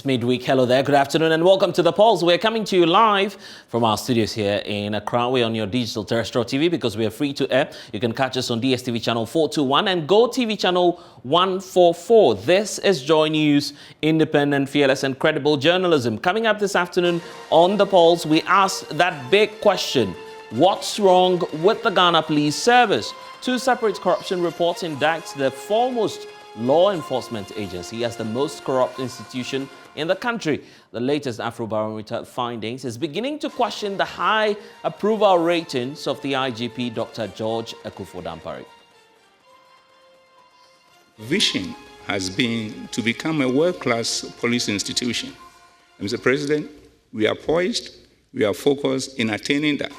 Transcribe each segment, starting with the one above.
midweek. Hello there, good afternoon and welcome to The Pulse. We're coming to you live from our studios here in Accra. We're on your digital terrestrial TV because we are free to air. You can catch us on DSTV channel 421 and Go TV channel 144. This is Joy News, independent, fearless and credible journalism. Coming up this afternoon on The Pulse, we ask that big question: what's wrong with the Ghana Police Service? Two separate corruption reports indict the foremost law enforcement agency as the most corrupt institution in the country. The latest Afro Barometer findings is beginning to question the high approval ratings of the IGP, Dr. George Akuffo-Dampare. Vision has been to become a world-class police institution. Mr. President, we are poised, we are focused in attaining that.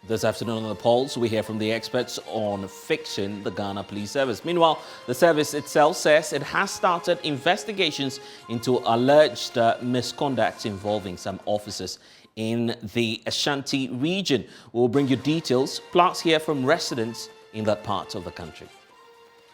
This afternoon on The Pulse, we hear from the experts on fixing the Ghana Police Service. Meanwhile, the service itself says it has started investigations into alleged misconduct involving some officers in the Ashanti region. We'll bring you details, plus hear from residents in that part of the country.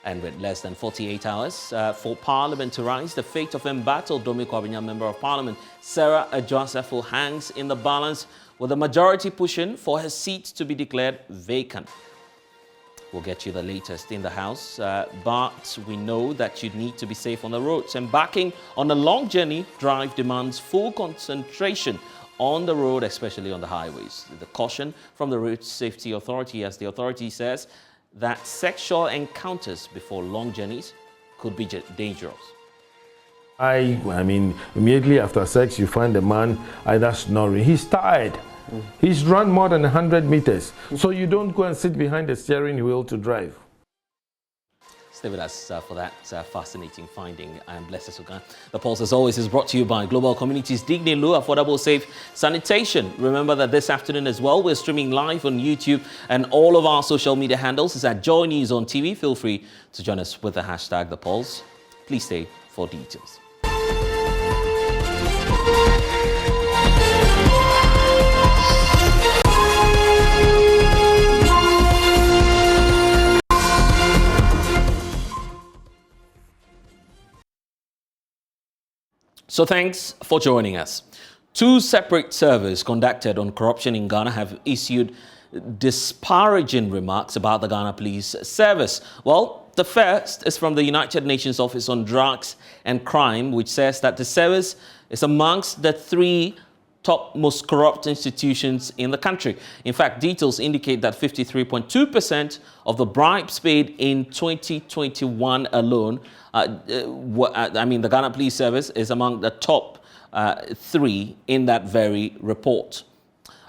And with less than 48 hours for Parliament to rise, the fate of embattled Domi Kwabena Member of Parliament Sarah Adjosefo hangs in the balance, with the majority pushing for her seat to be declared vacant. We'll get you the latest in the House, but we know that you need to be safe on the roads. Embarking on a long journey drive demands full concentration on the road, especially on the highways. The caution from the Road Safety Authority, as the authority says, that sexual encounters before long journeys could be dangerous. I mean, immediately after sex, you find the man either snoring. He's tired. He's run more than 100 meters. So you don't go and sit behind the steering wheel to drive. Stay with us for that fascinating finding. I'm blessed Sogah. The Pulse, as always, is brought to you by Global Communities Digne Lu, affordable, safe sanitation. Remember that this afternoon as well, we're streaming live on YouTube, and all of our social media handles is at JoyNews on TV. Feel free to join us with the hashtag The Pulse. Please stay for details. So thanks for joining us. Two separate surveys conducted on corruption in Ghana have issued disparaging remarks about the Ghana Police Service. Well, the first is from the United Nations Office on Drugs and Crime, which says that the service is amongst the three top most corrupt institutions in the country. In fact, details indicate that 53.2% of the bribes paid in 2021 alone, the Ghana Police Service is among the top three in that very report.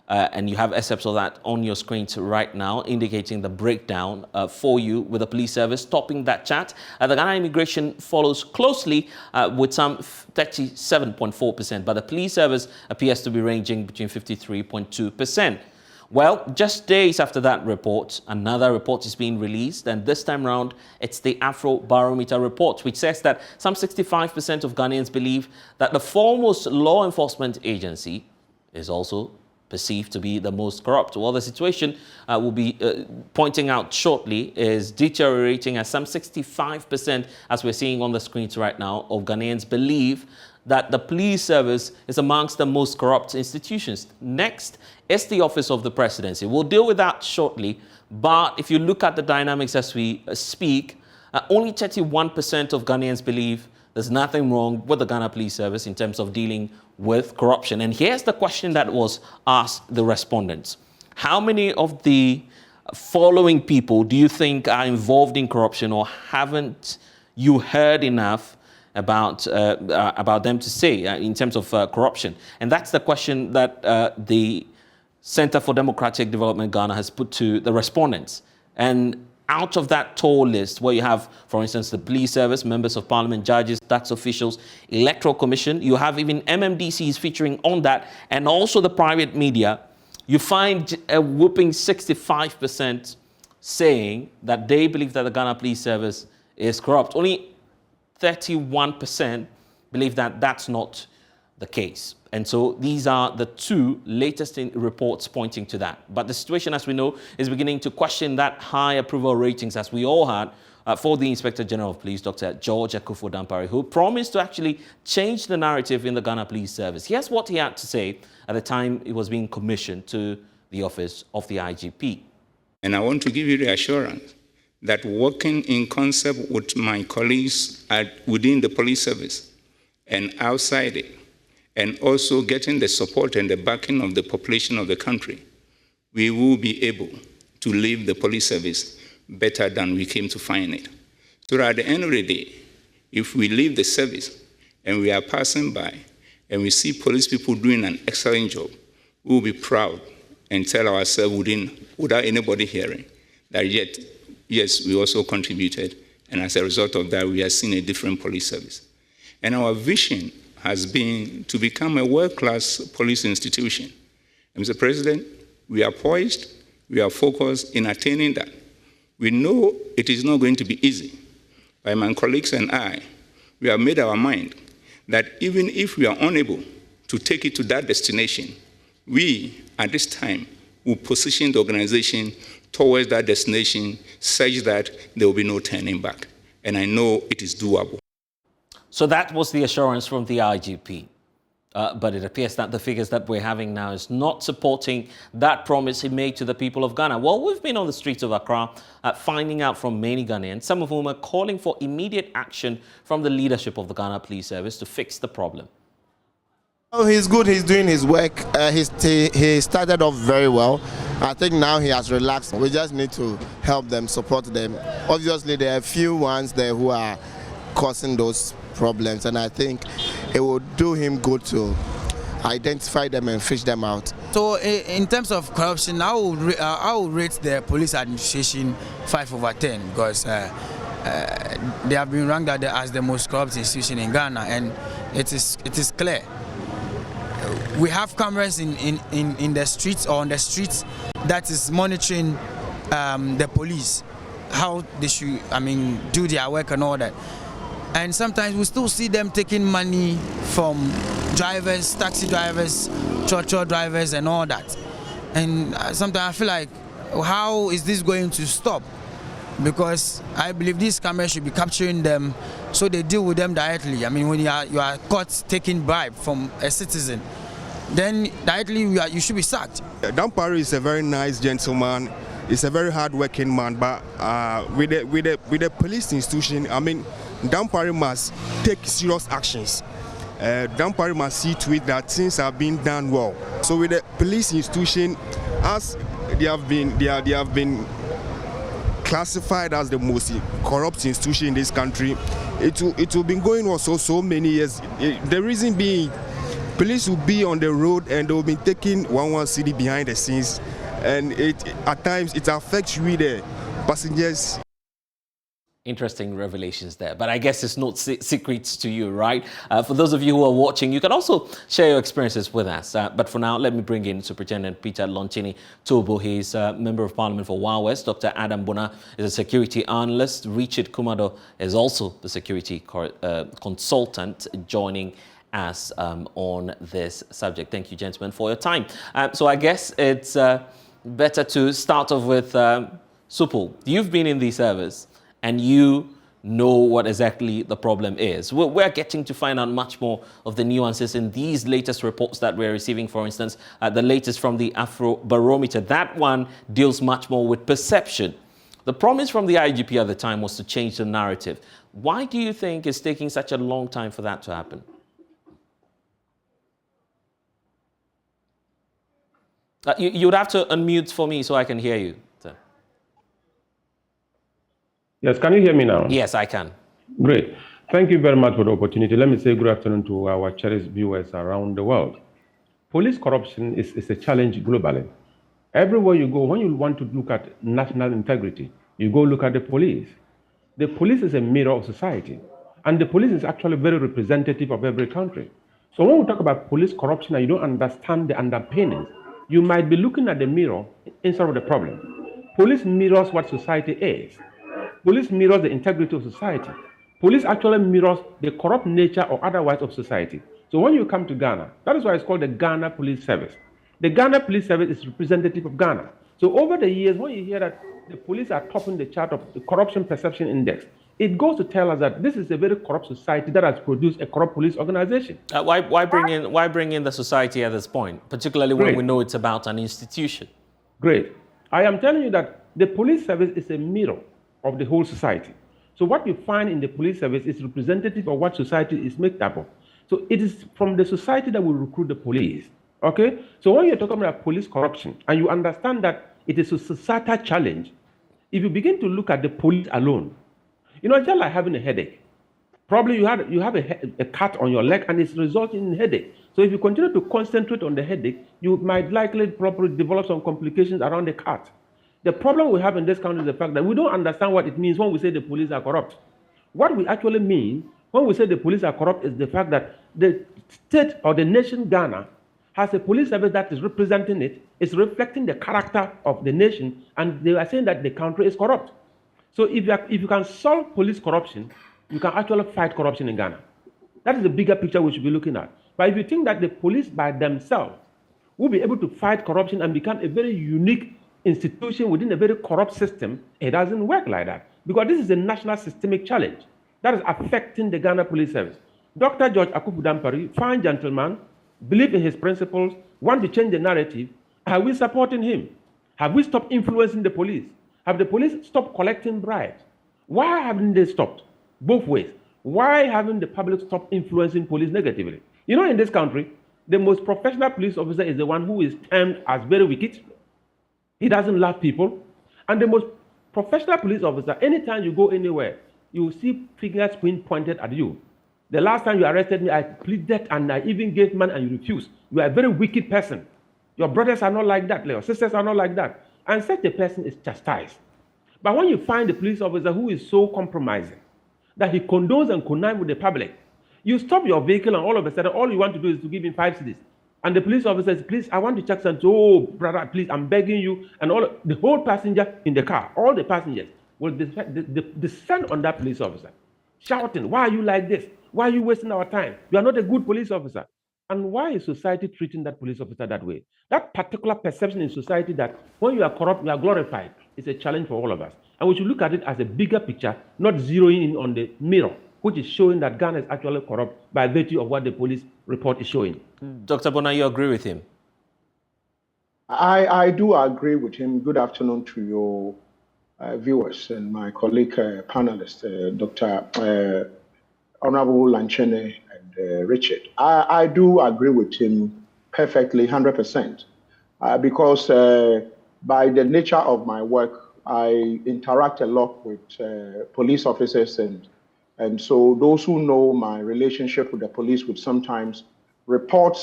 And you have excerpts of that on your screen right now, indicating the breakdown for you, with the police service topping that chart. The Ghana immigration follows closely with some 37.4%, but the police service appears to be ranging between 53.2%. Well, just days after that report, another report is being released, and this time around, it's the Afro Barometer report, which says that some 65% of Ghanaians believe that the foremost law enforcement agency is also perceived to be the most corrupt. Well, the situation will be pointing out shortly is deteriorating, as some 65%, as we're seeing on the screens right now, of Ghanaians believe that the police service is amongst the most corrupt institutions. Next is the Office of the Presidency. We'll deal with that shortly, but if you look at the dynamics as we speak, only 31% of Ghanaians believe there's nothing wrong with the Ghana Police Service in terms of dealing with corruption. And here's the question that was asked the respondents. How many of the following people do you think are involved in corruption, or haven't you heard enough about them to say in terms of corruption? And that's the question that the Center for Democratic Development Ghana has put to the respondents. And out of that tall list, where you have, for instance, the police service, members of parliament, judges, tax officials, electoral commission, you have even MMDCs featuring on that, and also the private media, you find a whooping 65% saying that they believe that the Ghana Police Service is corrupt. Only 31% believe that that's not the case. And so these are the two latest reports pointing to that. But the situation, as we know, is beginning to question that high approval ratings as we all had for the Inspector General of Police, Dr. George Akufo-Dampare, who promised to actually change the narrative in the Ghana Police Service. Here's what he had to say at the time it was being commissioned to the office of the IGP. And I want to give you the assurance that working in concert with my colleagues within the police service and outside it, and also getting the support and the backing of the population of the country, we will be able to leave the police service better than we came to find it. So at the end of the day, if we leave the service and we are passing by and we see police people doing an excellent job, we will be proud and tell ourselves without anybody hearing that yes, we also contributed, and as a result of that, we have seen a different police service. And our vision has been to become a world-class police institution. And Mr. President, we are poised, we are focused in attaining that. We know it is not going to be easy. By my colleagues and I, we have made our mind that even if we are unable to take it to that destination, we, at this time, will position the organization towards that destination such that there will be no turning back. And I know it is doable. So that was the assurance from the IGP. But it appears that the figures that we're having now is not supporting that promise he made to the people of Ghana. Well, we've been on the streets of Accra finding out from many Ghanaians, some of whom are calling for immediate action from the leadership of the Ghana Police Service to fix the problem. Oh, he's good. He's doing his work. He started off very well. I think now he has relaxed. We just need to help them, support them. Obviously, there are a few ones there who are causing those problems, and I think it will do him good to identify them and fish them out. So in terms of corruption, I will rate the police administration 5/10 because they have been ranked as the most corrupt institution in Ghana, and it is clear. We have cameras in the streets or on the streets that is monitoring the police, how they should, do their work and all that. And sometimes we still see them taking money from drivers, taxi drivers, church drivers and all that. And sometimes I feel like, how is this going to stop? Because I believe these cameras should be capturing them so they deal with them directly. When you are caught taking bribe from a citizen, then directly you should be sacked. Dampare is a very nice gentleman. He's a very hard-working man, but with the police institution, Dampare must take serious actions. Dampare must see to it that things are being done well. So with the police institution, as they have been classified as the most corrupt institution in this country, it will be going on so many years. The reason being, police will be on the road and they will be taking 11 city behind the scenes, and at times it affects really the passengers. Interesting revelations there, but I guess it's not secrets to you, right? For those of you who are watching, you can also share your experiences with us. But for now, let me bring in Superintendent Peter Lonchini Tobo. He's a Member of Parliament for Wa West. Dr. Adam Bona is a security analyst. Richard Kumado is also the security consultant joining us on this subject. Thank you, gentlemen, for your time. So I guess it's better to start off with Supul. You've been in the service, and you know what exactly the problem is. We're getting to find out much more of the nuances in these latest reports that we're receiving. For instance, the latest from the Afro Barometer. That one deals much more with perception. The promise from the IGP at the time was to change the narrative. Why do you think it's taking such a long time for that to happen? You would have to unmute for me so I can hear you. Yes, can you hear me now? Yes, I can. Great. Thank you very much for the opportunity. Let me say good afternoon to our cherished viewers around the world. Police corruption is a challenge globally. Everywhere you go, when you want to look at national integrity, you go look at the police. The police is a mirror of society, and the police is actually very representative of every country. So when we talk about police corruption and you don't understand the underpinnings, you might be looking at the mirror instead of the problem. Police mirrors what society is. Police mirrors the integrity of society. Police actually mirrors the corrupt nature or otherwise of society. So when you come to Ghana, that is why it's called the Ghana Police Service. The Ghana Police Service is representative of Ghana. So over the years, when you hear that the police are topping the chart of the Corruption Perception Index, it goes to tell us that this is a very corrupt society that has produced a corrupt police organization. Why bring in the society at this point, particularly when we know it's about an institution? Great. I am telling you that the police service is a mirror of the whole society. So what you find in the police service is representative of what society is made up of. So it is from the society that will recruit the police. Okay? So when you're talking about police corruption, and you understand that it is a societal challenge, if you begin to look at the police alone, you know, it's just like having a headache. Probably you have a cut on your leg and it's resulting in headache. So if you continue to concentrate on the headache, you might likely probably develop some complications around the cut. The problem we have in this country is the fact that we don't understand what it means when we say the police are corrupt. What we actually mean when we say the police are corrupt is the fact that the state or the nation Ghana has a police service that is representing it, is reflecting the character of the nation, and they are saying that the country is corrupt. So if you can solve police corruption, you can actually fight corruption in Ghana. That is the bigger picture we should be looking at. But if you think that the police by themselves will be able to fight corruption and become a very unique institution within a very corrupt system, it doesn't work like that. Because this is a national systemic challenge that is affecting the Ghana Police Service. Dr. George Akufu-Dampari, fine gentleman, believe in his principles, want to change the narrative. Are we supporting him? Have we stopped influencing the police? Have the police stopped collecting bribes? Why haven't they stopped? Both ways. Why haven't the public stopped influencing police negatively? You know, in this country, the most professional police officer is the one who is termed as very wicked. He doesn't love people. And the most professional police officer, anytime you go anywhere, you will see fingers being pointed at you. The last time you arrested me, I pleaded and I even gave money and you refused. You are a very wicked person. Your brothers are not like that. Your sisters are not like that. And such a person is chastised. But when you find a police officer who is so compromising, that he condones and connives with the public, you stop your vehicle and all of a sudden, all you want to do is to give him 5 cedis. And the police officer says, please, I want to check something. Oh, brother, please, I'm begging you. And the whole passenger in the car, all the passengers will descend on that police officer, shouting, why are you like this? Why are you wasting our time? You are not a good police officer. And why is society treating that police officer that way? That particular perception in society that when you are corrupt, you are glorified, is a challenge for all of us. And we should look at it as a bigger picture, not zeroing in on the mirror, which is showing that Ghana is actually corrupt by virtue of what the police report is showing. Dr. Bona, you agree with him? I do agree with him. Good afternoon to your viewers and my colleague panelist, Dr. Honorable Lanchene and Richard. I do agree with him perfectly, 100%, because by the nature of my work, I interact a lot with police officers, and so those who know my relationship with the police would sometimes report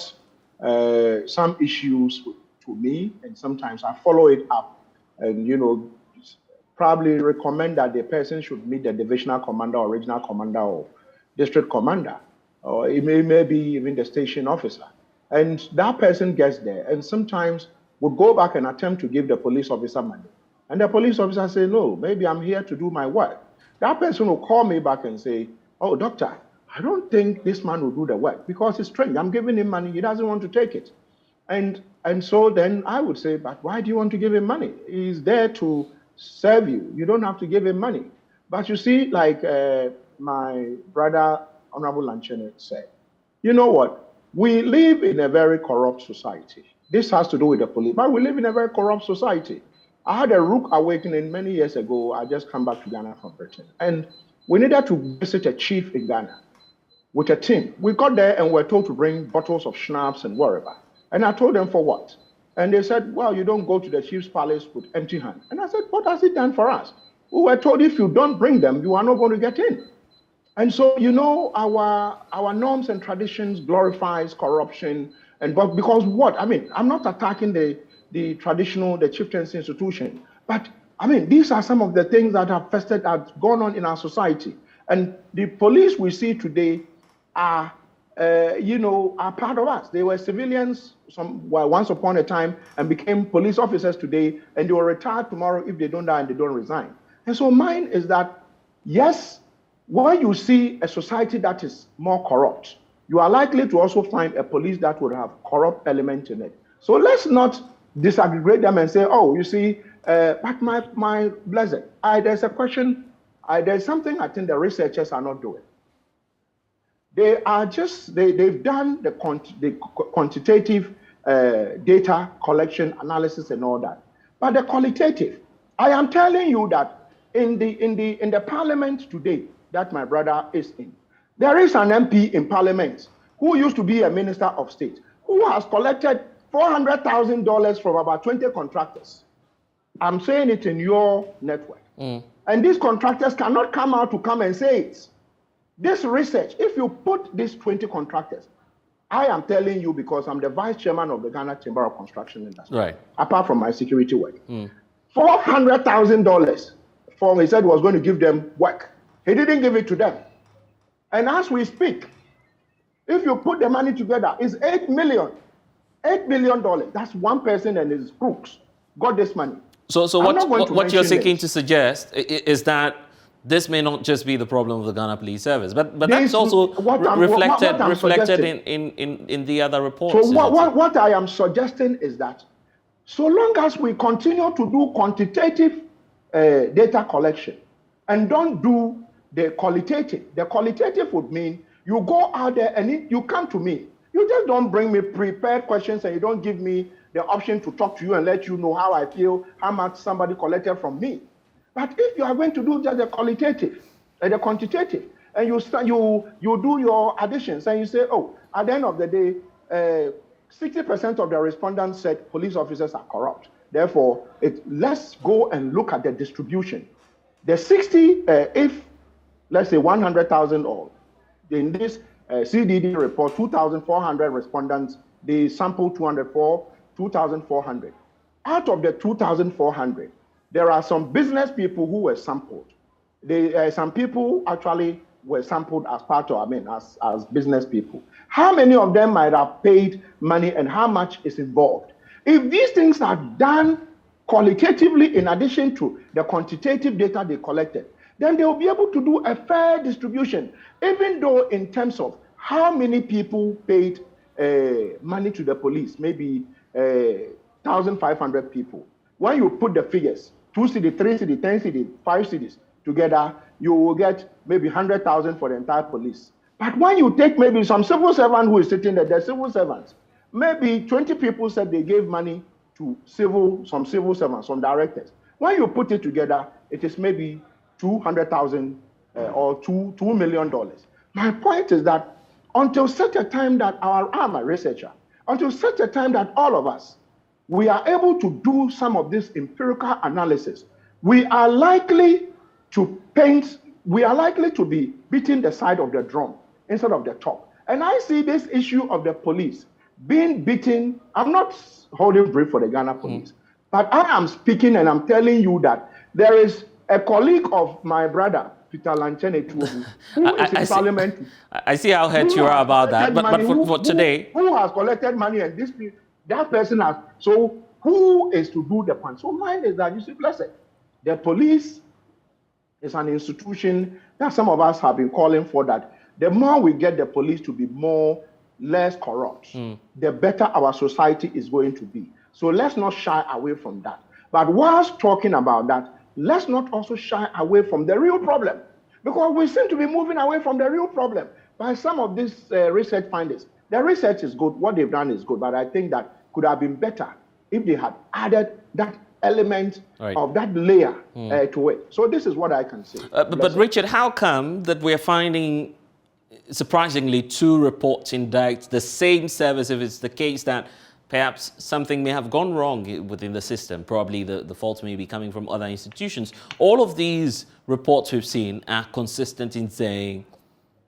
some issues to me, and sometimes I follow it up, and probably recommend that the person should meet the divisional commander or regional commander or district commander, or it may be even the station officer. And that person gets there and sometimes would go back and attempt to give the police officer money. And the police officer say, no, maybe I'm here to do my work. That person will call me back and say, oh, doctor, I don't think this man will do the work because it's strange. I'm giving him money. He doesn't want to take it. And so then I would say, but why do you want to give him money? He's there to serve you. You don't have to give him money. But you see, like my brother, Honorable Lanchene, said, you know what? We live in a very corrupt society. This has to do with the police, but we live in a very corrupt society. I had a rook awakening many years ago. I just come back to Ghana from Britain. And we needed to visit a chief in Ghana with a team. We got there and were told to bring bottles of schnapps and whatever. And I told them for what? And they said, well, you don't go to the chief's palace with empty hands. And I said, what has it done for us? We were told if you don't bring them, you are not going to get in. And so, our norms and traditions glorifies corruption. But because what? I mean, I'm not attacking the traditional, the chieftaincy institution. But I mean, these are some of the things that have festered, have gone on in our society. And the police we see today are, are part of us. They were civilians once upon a time and became police officers today, and they will retire tomorrow if they don't die and they don't resign. And so mine is that, yes, when you see a society that is more corrupt, you are likely to also find a police that would have corrupt element in it. So let's not disaggregate them and say, oh, you see, but my blessed, there's a question, there's something I think the researchers are not doing. They are just, they've done the quantitative data collection analysis and all that. But the qualitative, I am telling you that in the parliament today that my brother is in, there is an MP in parliament who used to be a minister of state who has collected $400,000 from about 20 contractors. I'm saying it in your network. And these contractors cannot come out to come and say it. This research, if you put these 20 contractors, I am telling you because I'm the vice chairman of the Ghana Chamber of Construction Industry, right, apart from my security work. $400,000 he said he was going to give them work. He didn't give it to them. And as we speak, if you put the money together, it's $8 million. $8 million. That's one person and his crooks got this money. So what you're seeking to suggest is that this may not just be the problem of the Ghana Police Service, but that's also reflected in the other reports. So what I am suggesting is that so long as we continue to do quantitative data collection and don't do the qualitative would mean you go out there and you come to me. You just don't bring me prepared questions and you don't give me the option to talk to you and let you know how I feel, how much somebody collected from me. But if you are going to do just the qualitative and the quantitative, and you do your additions and you say, oh, at the end of the day, 60% of the respondents said police officers are corrupt. Therefore, let's go and look at the distribution. The 60, if let's say 100,000 or in this CDD report, 2,400 respondents, they sampled 2,400. Out of the 2,400, there are some business people who were sampled. Some people actually were sampled as part of, as business people. How many of them might have paid money and how much is involved? If these things are done qualitatively in addition to the quantitative data they collected, then they will be able to do a fair distribution, even though in terms of how many people paid money to the police, maybe 1,500 people. When you put the figures, 2 cities, 3 cities, 10 cities, 5 cities together, you will get maybe 100,000 for the entire police. But when you take maybe some civil servant who is sitting there, the civil servants, maybe 20 people said they gave money to some civil servants, some directors. When you put it together, it is maybe 200,000 or $2 million. My point is that until such a time that I'm a researcher, until such a time that all of us, we are able to do some of this empirical analysis, we are likely to be beating the side of the drum instead of the top. And I see this issue of the police being beaten. I'm not holding brief for the Ghana police, but I am speaking and I'm telling you that there is a colleague of my brother, Peter Lanchene, who is in parliament. I see how hurt you are about that, but for today. Who has collected money and that person has, so who is to do the point? So mine is that, you see, blessed, the police is an institution that some of us have been calling for, that the more we get the police to be less corrupt, the better our society is going to be. So let's not shy away from that. But whilst talking about that, let's not also shy away from the real problem, because we seem to be moving away from the real problem by some of these research findings. The research is good, what they've done is good, but I think that could have been better if they had added that element of that layer to it. So this is what I can say. But Richard, how come that we're finding, surprisingly, 2 reports indict the same service if it's the case that perhaps something may have gone wrong within the system? Probably the fault may be coming from other institutions. All of these reports we've seen are consistent in saying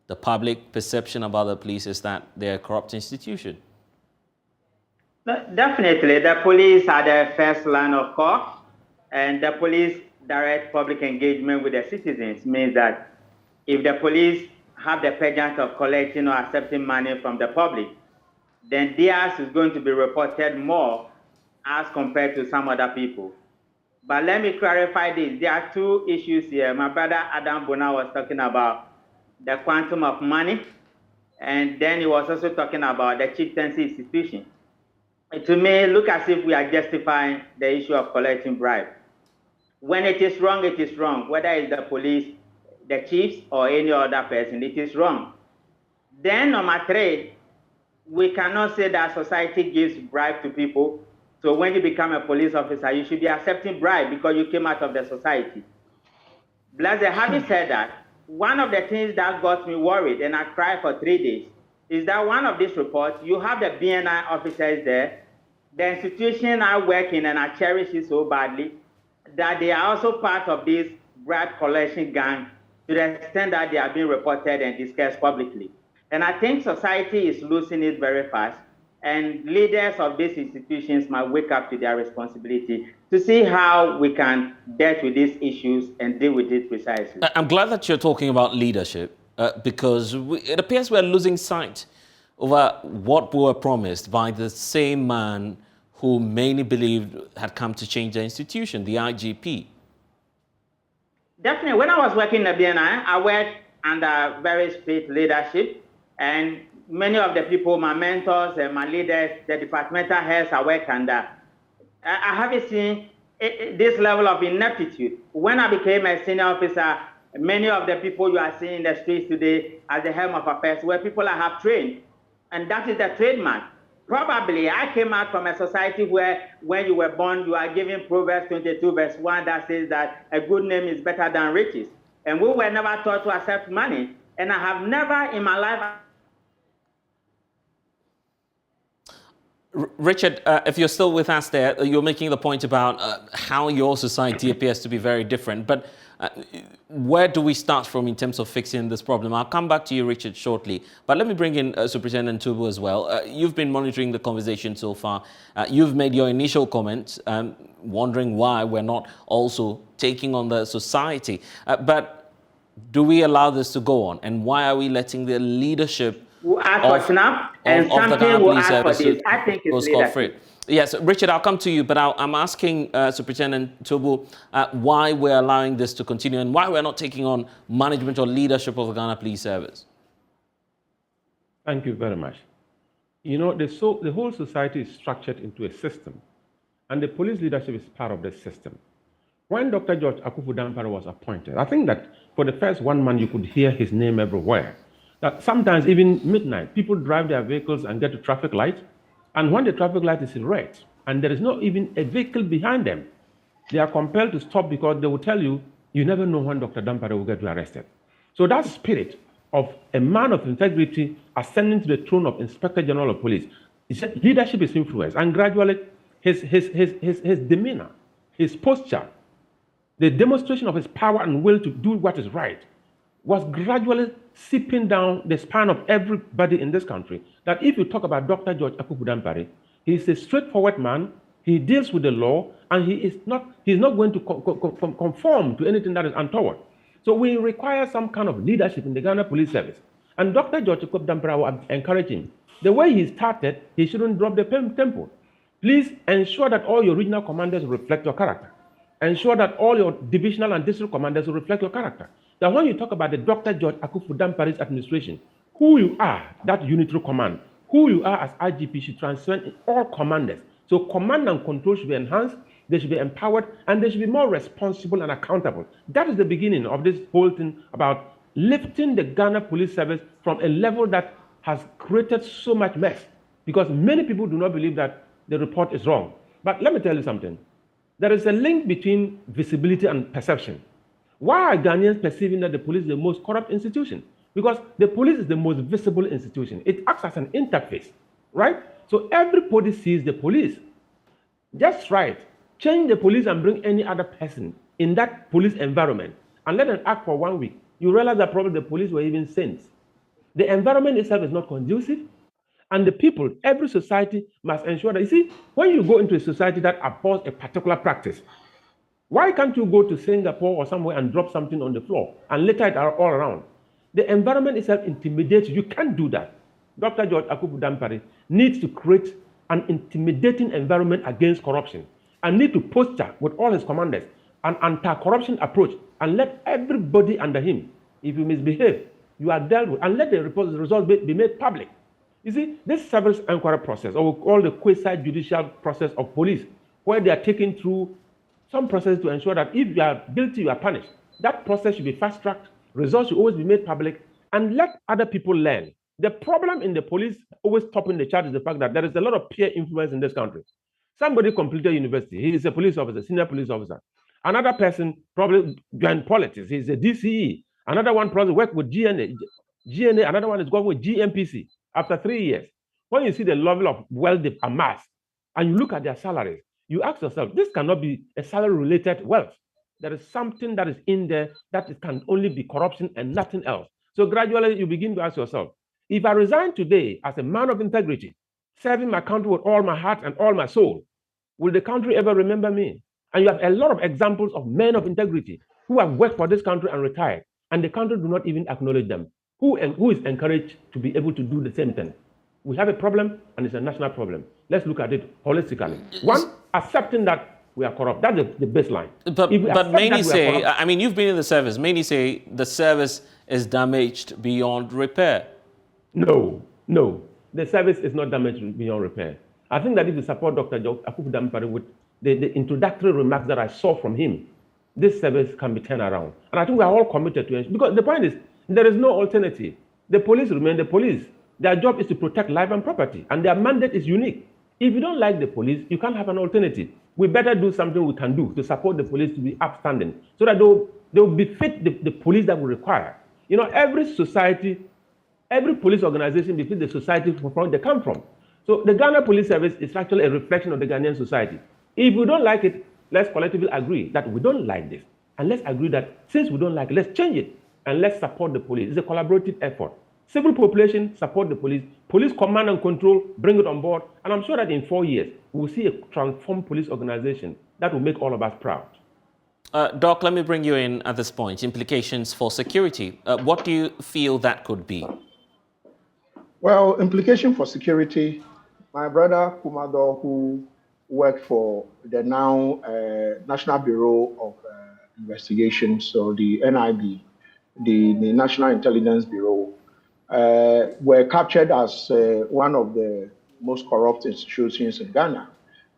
the public perception about the police is that they're a corrupt institution. Definitely, the police are the first line of call, and the police direct public engagement with the citizens means that if the police have the pageant of collecting or accepting money from the public, then theirs is going to be reported more as compared to some other people. But let me clarify this. There are 2 issues here. My brother Adam Bona was talking about the quantum of money And then he was also talking about the chieftaincy institution. To me, look as if we are justifying the issue of collecting bribe. When it is wrong, it is wrong. Whether it's the police, the chiefs, or any other person, it is wrong. Then number 3, we cannot say that society gives bribe to people. So when you become a police officer, you should be accepting bribe because you came out of the society. Blase, having said that, one of the things that got me worried, and I cried for 3 days, is that one of these reports, you have the BNI officers there, the institution are working and I cherish it so badly, that they are also part of this bribe collection gang to the extent that they are being reported and discussed publicly. And I think society is losing it very fast, and leaders of these institutions might wake up to their responsibility to see how we can deal with these issues and deal with it precisely. I'm glad that you're talking about leadership because it appears we're losing sight over what we were promised by the same man who many believed had come to change the institution, the IGP. Definitely. When I was working in the BNI, I worked under very strict leadership, and many of the people, my mentors and my leaders, the departmental heads I work under, I haven't seen this level of ineptitude. When I became a senior officer, many of the people you are seeing in the streets today as the helm of affairs were people I have trained, and that is the trademark. Probably I came out from a society where when you were born, you are given Proverbs 22 verse 1 that says that a good name is better than riches. And we were never taught to accept money. And I have never in my life... Richard, if you're still with us there, you're making the point about how your society appears to be very different. But where do we start from in terms of fixing this problem? I'll come back to you, Richard, shortly. But let me bring in Superintendent Tubu as well. You've been monitoring the conversation so far. You've made your initial comments, wondering why we're not also taking on the society. But do we allow this to go on? And why are we letting the leadership ask for SNAP and something will ask for this? I think it's leadership. Yes, Richard, I'll come to you, but I'm asking Superintendent Tubu why we're allowing this to continue and why we're not taking on management or leadership of the Ghana Police Service. Thank you very much. You know, the whole society is structured into a system, and the police leadership is part of the system. When Dr. George Akufu-Dampare was appointed, I think that for the first 1 month, you could hear his name everywhere. That sometimes even midnight, people drive their vehicles and get to traffic light. And when the traffic light is in red and there is not even a vehicle behind them, they are compelled to stop because they will tell you, you never know when Dr. Dampare will get you arrested. So that spirit of a man of integrity ascending to the throne of Inspector General of Police, leadership is influenced, and gradually his demeanor, his posture, the demonstration of his power and will to do what is right was gradually seeping down the spine of everybody in this country. That if you talk about Dr. George Akufu-Dampare, he is a straightforward man, he deals with the law, and he's not going to conform to anything that is untoward. So we require some kind of leadership in the Ghana Police Service. And Dr. George Akufu-Dampare will encourage him. The way he started, he shouldn't drop the tempo. Please ensure that all your regional commanders reflect your character. Ensure that all your divisional and district commanders reflect your character. That when you talk about the Dr. George Akufu-Dampare's administration, who you are, that unitary command, who you are as IGP should transcend in all commanders. So command and control should be enhanced, they should be empowered, and they should be more responsible and accountable. That is the beginning of this whole thing about lifting the Ghana Police Service from a level that has created so much mess. Because many people do not believe that the report is wrong. But let me tell you something. There is a link between visibility and perception. Why are Ghanaians perceiving that the police is the most corrupt institution? Because the police is the most visible institution. It acts as an interface, right? So everybody sees the police. Just right. Change the police and bring any other person in that police environment and let them act for 1 week. You realize that probably the police were even saints. The environment itself is not conducive. And the people, every society must ensure that, you see, when you go into a society that abhors a particular practice, why can't you go to Singapore or somewhere and drop something on the floor and litter it all around? The environment itself intimidates you. You can't do that. Dr. George Akufu-Dampare needs to create an intimidating environment against corruption and need to posture with all his commanders an anti-corruption approach and let everybody under him, if you misbehave, you are dealt with, and let the results be made public. You see, this service inquiry process, or we call the quasi-judicial process of police, where they are taken through some process to ensure that if you are guilty, you are punished. That process should be fast-tracked, results should always be made public, and let other people learn. The problem in the police always topping the chart is the fact that there is a lot of peer influence in this country. Somebody completed university, he is a police officer, senior police officer. Another person probably joined politics, he's a DCE. Another one probably worked with GNA, another one is going with GMPC after 3 years. When you see the level of wealth they've amassed, and you look at their salaries, you ask yourself, this cannot be a salary-related wealth. There is something that is in there that it can only be corruption and nothing else. So gradually, you begin to ask yourself, if I resign today as a man of integrity, serving my country with all my heart and all my soul, will the country ever remember me? And you have a lot of examples of men of integrity who have worked for this country and retired, and the country do not even acknowledge them. Who is encouraged to be able to do the same thing? We have a problem, and it's a national problem. Let's look at it holistically. One, accepting that we are corrupt. That's the baseline. But many say, I mean, you've been in the service. Many say the service is damaged beyond repair. No. The service is not damaged beyond repair. I think that if you support Dr. Akufu Dampare with the introductory remarks that I saw from him, this service can be turned around. And I think we are all committed to it. Because the point is, there is no alternative. The police remain the police. Their job is to protect life and property, and their mandate is unique. If you don't like the police, you can't have an alternative. We better do something we can do to support the police to be upstanding, so that they'll befit the police that we require. You know, every society, every police organization befits the society from where they come from. So the Ghana Police Service is actually a reflection of the Ghanaian society. If we don't like it, let's collectively agree that we don't like this. And let's agree that since we don't like it, let's change it. And let's support the police. It's a collaborative effort. Civil population, support the police. Police command and control, bring it on board. And I'm sure that in 4 years, we'll see a transformed police organization that will make all of us proud. Doc, let me bring you in at this point. Implications for security. What do you feel that could be? Well, implication for security, my brother Kumado, who worked for the now National Bureau of Investigation, so the NIB, the National Intelligence Bureau, were captured as one of the most corrupt institutions in Ghana.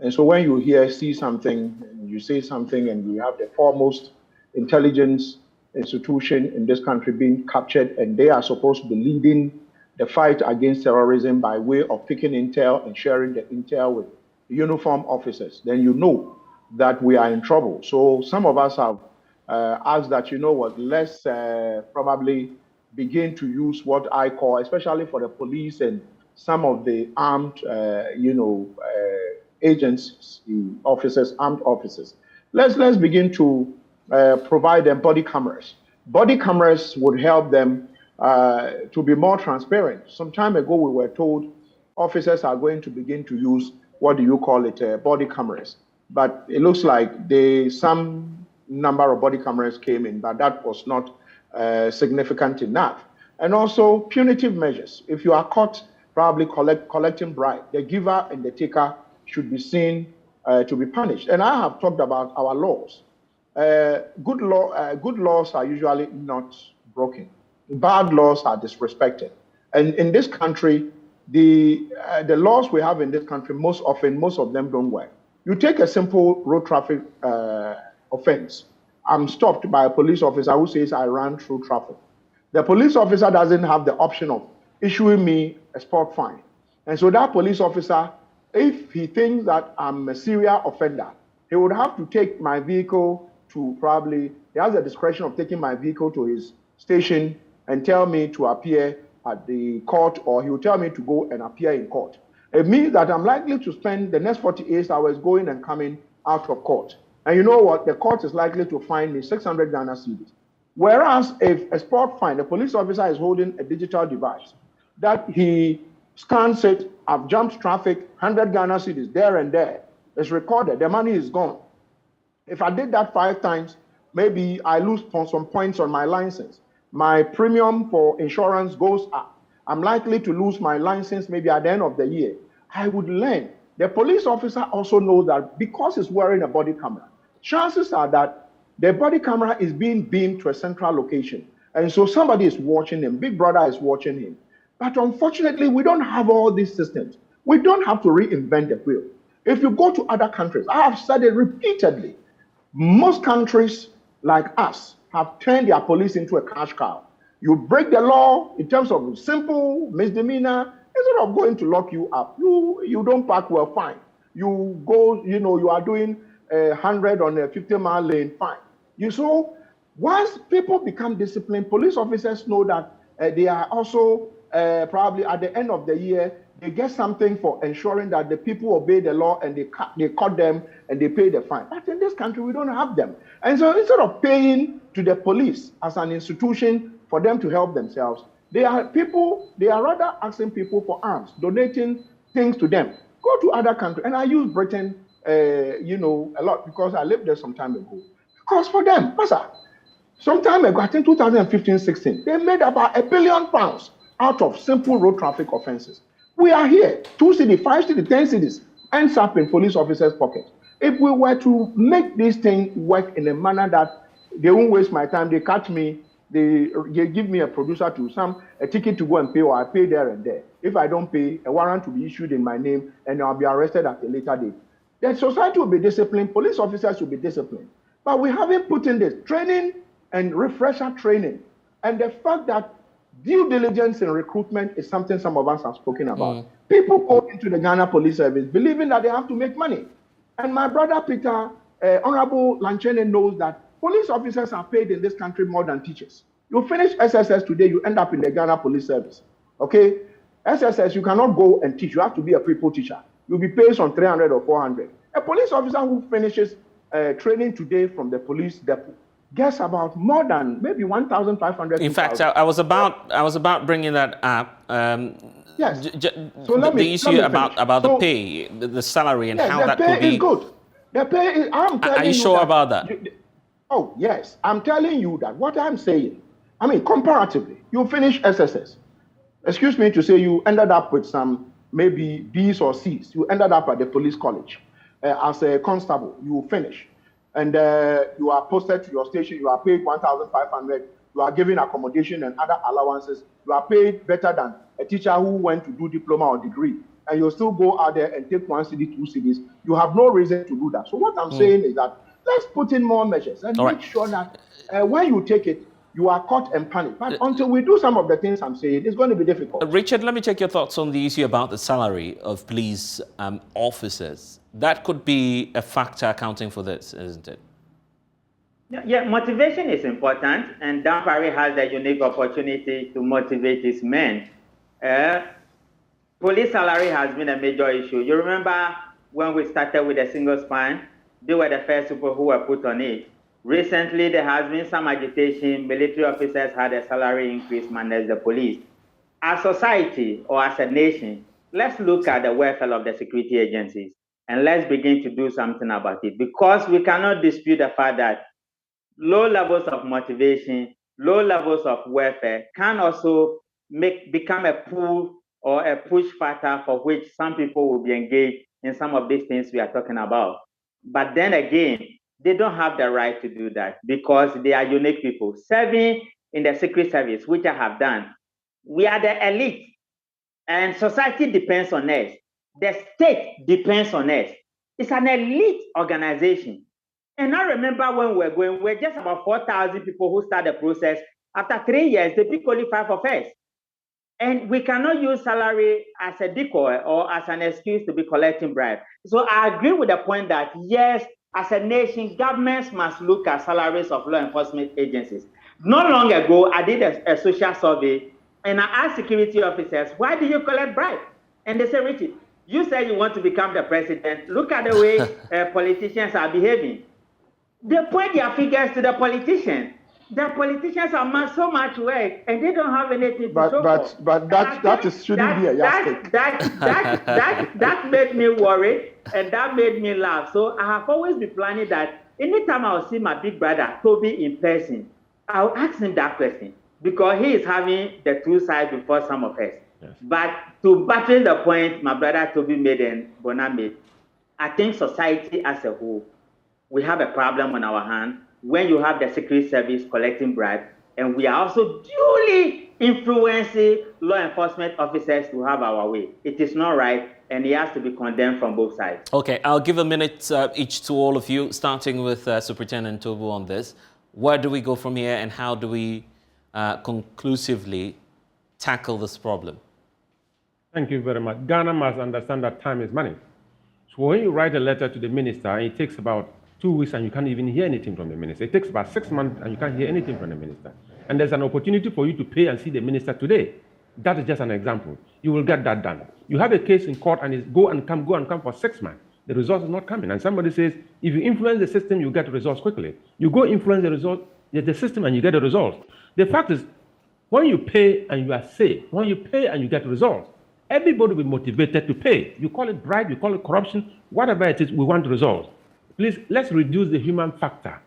And so when you see something, and you say something, and you have the foremost intelligence institution in this country being captured, and they are supposed to be leading the fight against terrorism by way of picking intel and sharing the intel with uniformed officers, then you know that we are in trouble. So some of us have asked that, you know what, let's probably begin to use what I call, especially for the police and some of the armed, agents, officers, armed officers. Let's begin to provide them body cameras. Body cameras would help them to be more transparent. Some time ago, we were told officers are going to begin to use, what do you call it, body cameras. But it looks like some number of body cameras came in, but that was not significant enough. And also punitive measures. If you are caught probably collecting bribe, the giver and the taker should be seen to be punished. And I have talked about our laws. Good laws are usually not broken. Bad laws are disrespected. And in this country, the laws we have in this country, most of them don't work. You take a simple road traffic offense. I'm stopped by a police officer who says I ran through traffic. The police officer doesn't have the option of issuing me a sport fine. And so that police officer, if he thinks that I'm a serial offender, he would have to take my vehicle to he has the discretion of taking my vehicle to his station and tell me to appear at the court, or he will tell me to go and appear in court. It means that I'm likely to spend the next 48 hours going and coming out of court. And you know what? The court is likely to fine me 600 Ghana cedis. Whereas if a sport fine, the police officer is holding a digital device that he scans it, I've jumped traffic, 100 Ghana cedis there and there. It's recorded, the money is gone. If I did that 5 times, maybe I lose some points on my license. My premium for insurance goes up. I'm likely to lose my license maybe at the end of the year. I would learn. The police officer also knows that because he's wearing a body camera, chances are that the body camera is being beamed to a central location. And so somebody is watching him. Big Brother is watching him. But unfortunately, we don't have all these systems. We don't have to reinvent the wheel. If you go to other countries, I have said it repeatedly, most countries like us have turned their police into a cash cow. You break the law in terms of simple misdemeanor, instead of going to lock you up, you don't park well, fine. You go, you are doing 100 on a 50-mile lane, fine. So once people become disciplined, police officers know that they are also probably at the end of the year, they get something for ensuring that the people obey the law and they caught them and they pay the fine. But in this country, we don't have them. And so instead of paying to the police as an institution for them to help themselves, they are rather asking people for arms, donating things to them. Go to other countries. And I use Britain, a lot because I lived there some time ago. Because for them, some time ago, I think 2015-16, they made about £1 billion out of simple road traffic offenses. We are here, 2 cities, 5 cities, 10 cities, ends up in police officers' pockets. If we were to make this thing work in a manner that they won't waste my time, they catch me, they give me a producer a ticket to go and pay, or I pay there and there. If I don't pay, a warrant will be issued in my name and I'll be arrested at a later date. Then society will be disciplined, police officers will be disciplined. But we haven't put in this training and refresher training. And the fact that due diligence in recruitment is something some of us have spoken about. People go into the Ghana Police Service believing that they have to make money. And my brother Peter, Honorable Lanchene, knows that police officers are paid in this country more than teachers. You finish SSS today, you end up in the Ghana Police Service. Okay? SSS, you cannot go and teach. You have to be a people teacher. You'll be paid on 300 or 400. A police officer who finishes training today from the police depot gets about more than maybe 1,500. In fact, I was about bringing that up. Yes. The issue about the pay, the salary, and how that could be. The pay is good. The pay is. I'm telling you. Are you sure about that? Oh yes, I'm telling you that. What I'm saying, I mean, comparatively, you finish SSS. Excuse me to say, you ended up with some maybe B's or C's. You ended up at the police college as a constable. You finish. And you are posted to your station, you are paid 1,500, you are given accommodation and other allowances, you are paid better than a teacher who went to do diploma or degree, and you still go out there and take 1 city, 2 cities. You have no reason to do that. So what I'm saying is that let's put in more measures and make sure that when you take it, you are caught and punished. But until we do some of the things I'm saying, it's going to be difficult. Richard, let me take your thoughts on the issue about the salary of police officers. That could be a factor accounting for this, isn't it? Yeah, motivation is important, and Dampari has the unique opportunity to motivate his men. Police salary has been a major issue. You remember when we started with a single span, they were the first people who were put on it. Recently, there has been some agitation. Military officers had a salary increase managed the police. As society or as a nation, let's look at the welfare of the security agencies and let's begin to do something about it, because we cannot dispute the fact that low levels of motivation, low levels of welfare can also become a pull or a push factor for which some people will be engaged in some of these things we are talking about. But then again, they don't have the right to do that because they are unique people. Serving in the Secret Service, which I have done, we are the elite, and society depends on us. The state depends on us. It's an elite organization. And I remember when we were going, we're just about 4,000 people who start the process. After 3 years, they pick only 5 of us. And we cannot use salary as a decoy or as an excuse to be collecting bribes. So I agree with the point that, yes, as a nation, governments must look at salaries of law enforcement agencies. Not long ago, I did a social survey, and I asked security officers, why do you collect bribes? And they said, Richard, you say you want to become the president. Look at the way politicians are behaving. They point their figures to the politicians. The politicians are so much work, and they don't have anything to show for. But that shouldn't be a yardstick. That made me worry, and that made me laugh. So I have always been planning that anytime I'll see my big brother, Toby, in person, I'll ask him that question, because he is having the two sides before some of us. Yes. But to battle the point my brother Toby made and Bona made, I think society as a whole, we have a problem on our hands when you have the Secret Service collecting bribes, And we are also duly influencing law enforcement officers to have our way. It is not right, and it has to be condemned from both sides. Okay, I'll give a minute each to all of you, starting with Superintendent Tobu on this. Where do we go from here, and how do we conclusively tackle this problem? Thank you very much. Ghana must understand that time is money. So when you write a letter to the minister, it takes about 2 weeks and you can't even hear anything from the minister. It takes about 6 months and you can't hear anything from the minister. And there's an opportunity for you to pay and see the minister today. That is just an example. You will get that done. You have a case in court and it's go and come for 6 months. The result is not coming. And somebody says, if you influence the system, you get results quickly. You go influence the system and you get the results. The fact is, when you pay and you are safe, when you pay and you get results, everybody will be motivated to pay. You call it bribe, you call it corruption, whatever it is, we want results. Please, let's reduce the human factor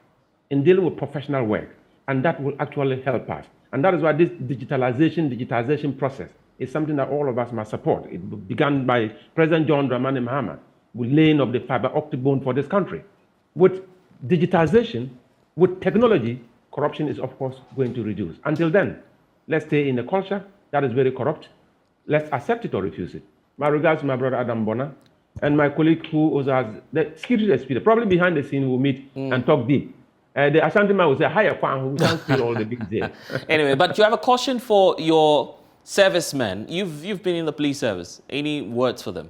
in dealing with professional work, and that will actually help us. And that is why this digitization process is something that all of us must support. It began by President John Dramani Mahama with laying of the fiber optic bone for this country. With digitization, with technology, corruption is, of course, going to reduce. Until then, let's stay in a culture that is very corrupt. Let's accept it or refuse it. My regards to my brother Adam Bona and my colleague who also has the security experience. Probably behind the scene we'll meet and talk deep. The Ashanti man will say, "Hiya, who can't spill all the big deal." Anyway, but you have a caution for your servicemen. You've been in the police service. Any words for them?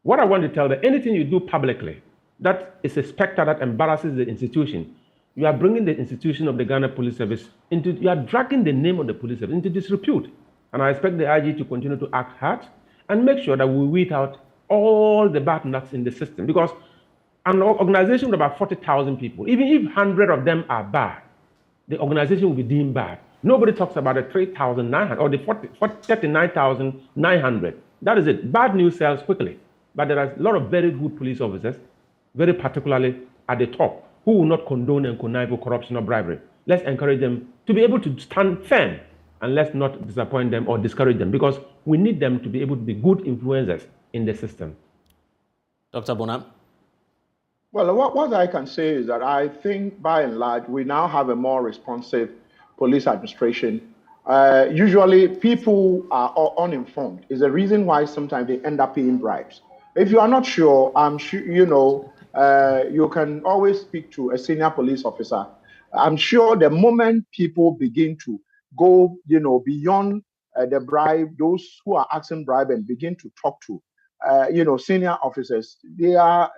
What I want to tell them, anything you do publicly, that is a specter that embarrasses the institution. You are bringing the institution of the Ghana Police Service you are dragging the name of the police service into disrepute. And I expect the IG to continue to act hard and make sure that we weed out all the bad nuts in the system. Because an organization with about 40,000 people, even if 100 of them are bad, the organization will be deemed bad. Nobody talks about the 3,900 or the 39,900. That is it. Bad news sells quickly. But there are a lot of very good police officers, very particularly at the top, who will not condone and connive with corruption or bribery. Let's encourage them to be able to stand firm, and let's not disappoint them or discourage them, because we need them to be able to be good influencers in the system. Dr. Bonham? Well, what I can say is that I think, by and large, we now have a more responsive police administration. Usually, people are uninformed. It's the reason why sometimes they end up paying bribes. If you are not sure, I'm sure you can always speak to a senior police officer. I'm sure the moment people begin to go, beyond the bribe, those who are asking bribe, and begin to talk to, senior officers, they are,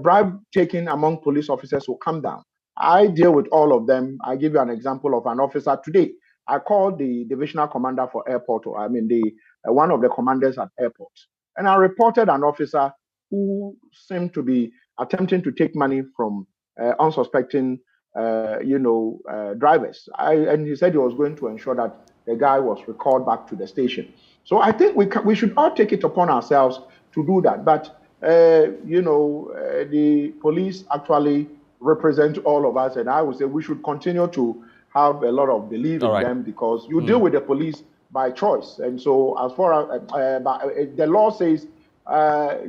bribe taking among police officers will come down. I deal with all of them. I give you an example of an officer today. I called the divisional commander for airport, one of the commanders at airport, and I reported an officer who seemed to be attempting to take money from unsuspecting drivers. And he said he was going to ensure that the guy was recalled back to the station. So I think we should all take it upon ourselves to do that. But the police actually represent all of us, and I would say we should continue to have a lot of belief in them, because you deal with the police by choice. And so as far as the law says,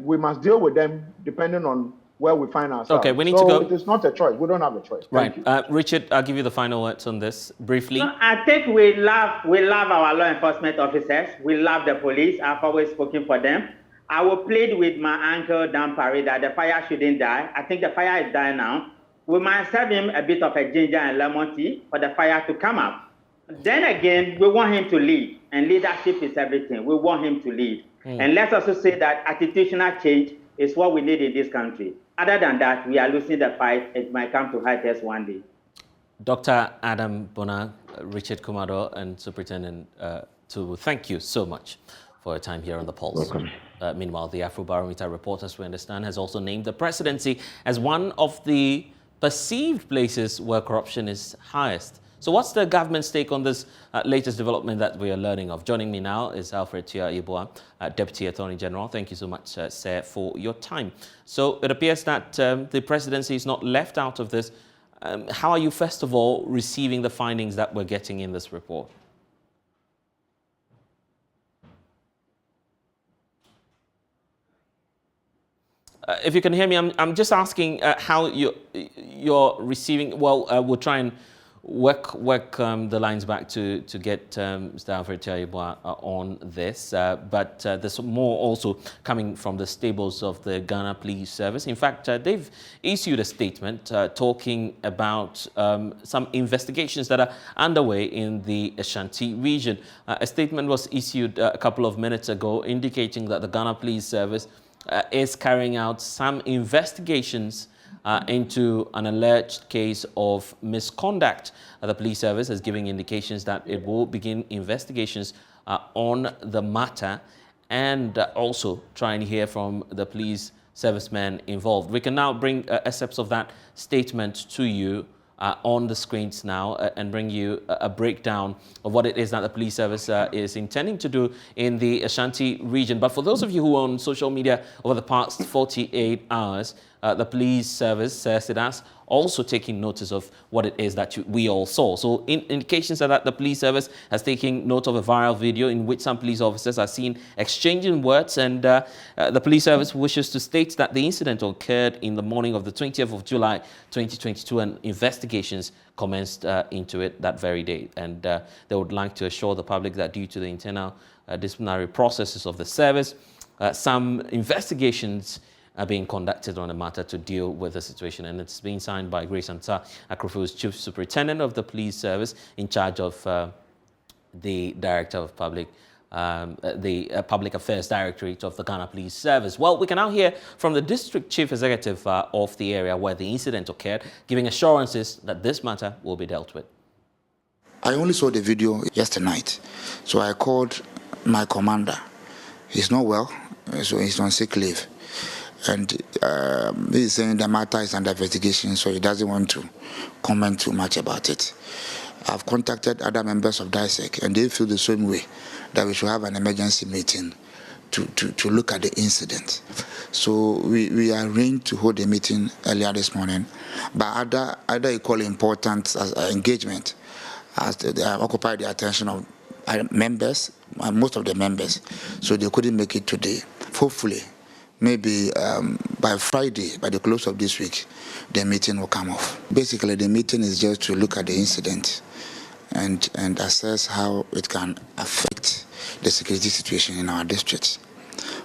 we must deal with them depending on where we find ourselves. Okay, we need to go. It is not a choice. We don't have a choice. Right. Richard, I'll give you the final words on this briefly. No, I think we love our law enforcement officers. We love the police. I've always spoken for them. I will plead with my uncle Dan Parry that the fire shouldn't die. I think the fire is dying now. We might serve him a bit of a ginger and lemon tea for the fire to come up. Then again, we want him to lead, and leadership is everything. We want him to lead. And let's also say that attitudinal change is what we need in this country. Other than that, we are losing the fight. It might come to hurt us one day. Dr. Adam Bona, Richard Kumado, and Superintendent Tubu, thank you so much for your time here on The Pulse. Meanwhile, the Afro Barometer report, as we understand, has also named the presidency as one of the perceived places where corruption is highest. So what's the government's take on this latest development that we are learning of? Joining me now is Alfred Tia Iboa, Deputy Attorney General. Thank you so much, sir, for your time. So it appears that the presidency is not left out of this. How are you, first of all, receiving the findings that we're getting in this report? If you can hear me, I'm just asking how you're receiving. Well, we'll try and work the lines back to get Mr. Alfred Tayibwa on this, but there's more also coming from the stables of the Ghana Police Service. In fact, they've issued a statement talking about some investigations that are underway in the Ashanti region. A statement was issued a couple of minutes ago indicating that the Ghana Police Service is carrying out some investigations into an alleged case of misconduct. The police service is giving indications that it will begin investigations on the matter and also try and hear from the police servicemen involved. We can now bring excerpts of that statement to you on the screens now and bring you a breakdown of what it is that the police service is intending to do in the Ashanti region. But for those of you who are on social media over the past 48 hours, the police service says it has also taken notice of what it is that we all saw. So indications are that the police service has taken note of a viral video in which some police officers are seen exchanging words, and the police service wishes to state that the incident occurred in the morning of the 20th of July 2022 and investigations commenced into it that very day. And they would like to assure the public that due to the internal disciplinary processes of the service, some investigations are being conducted on a matter to deal with the situation, and it's being signed by Grace Anta Akrofo's Chief Superintendent of the Police Service in charge of the Director of Public Affairs Directorate of the Ghana Police Service. Well, we can now hear from the District Chief Executive of the area where the incident occurred, giving assurances that this matter will be dealt with. I only saw the video yesterday night, so I called my commander. He's not well, so he's on sick leave. And he's saying the matter is under investigation, so he doesn't want to comment too much about it. I've contacted other members of DISEC, and they feel the same way, that we should have an emergency meeting to look at the incident. So we arranged to hold a meeting earlier this morning, but other equally important engagement as they have occupied the attention of members, most of the members, so they couldn't make it today. Hopefully, maybe by Friday, by the close of this week, the meeting will come off. Basically, the meeting is just to look at the incident and assess how it can affect the security situation in our district.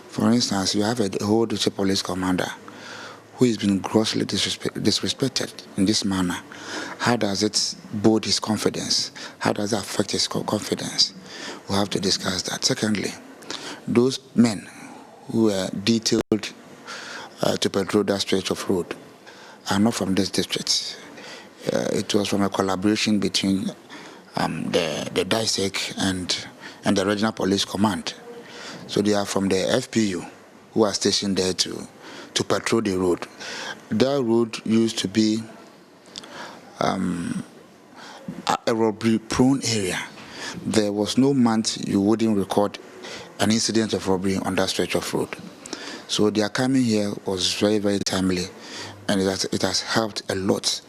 For instance, you have a whole district police commander who has been grossly disrespected in this manner. How does it bode his confidence? How does it affect his confidence? We'll have to discuss that. Secondly, those men who were detailed to patrol that stretch of road are not from this district. It was from a collaboration between the DISEC and the Regional Police Command. So they are from the FPU who are stationed there to patrol the road. That road used to be a robbery-prone area. There was no month you wouldn't record an incident of robbery on that stretch of road. So their coming here was very, very timely, and it has helped a lot.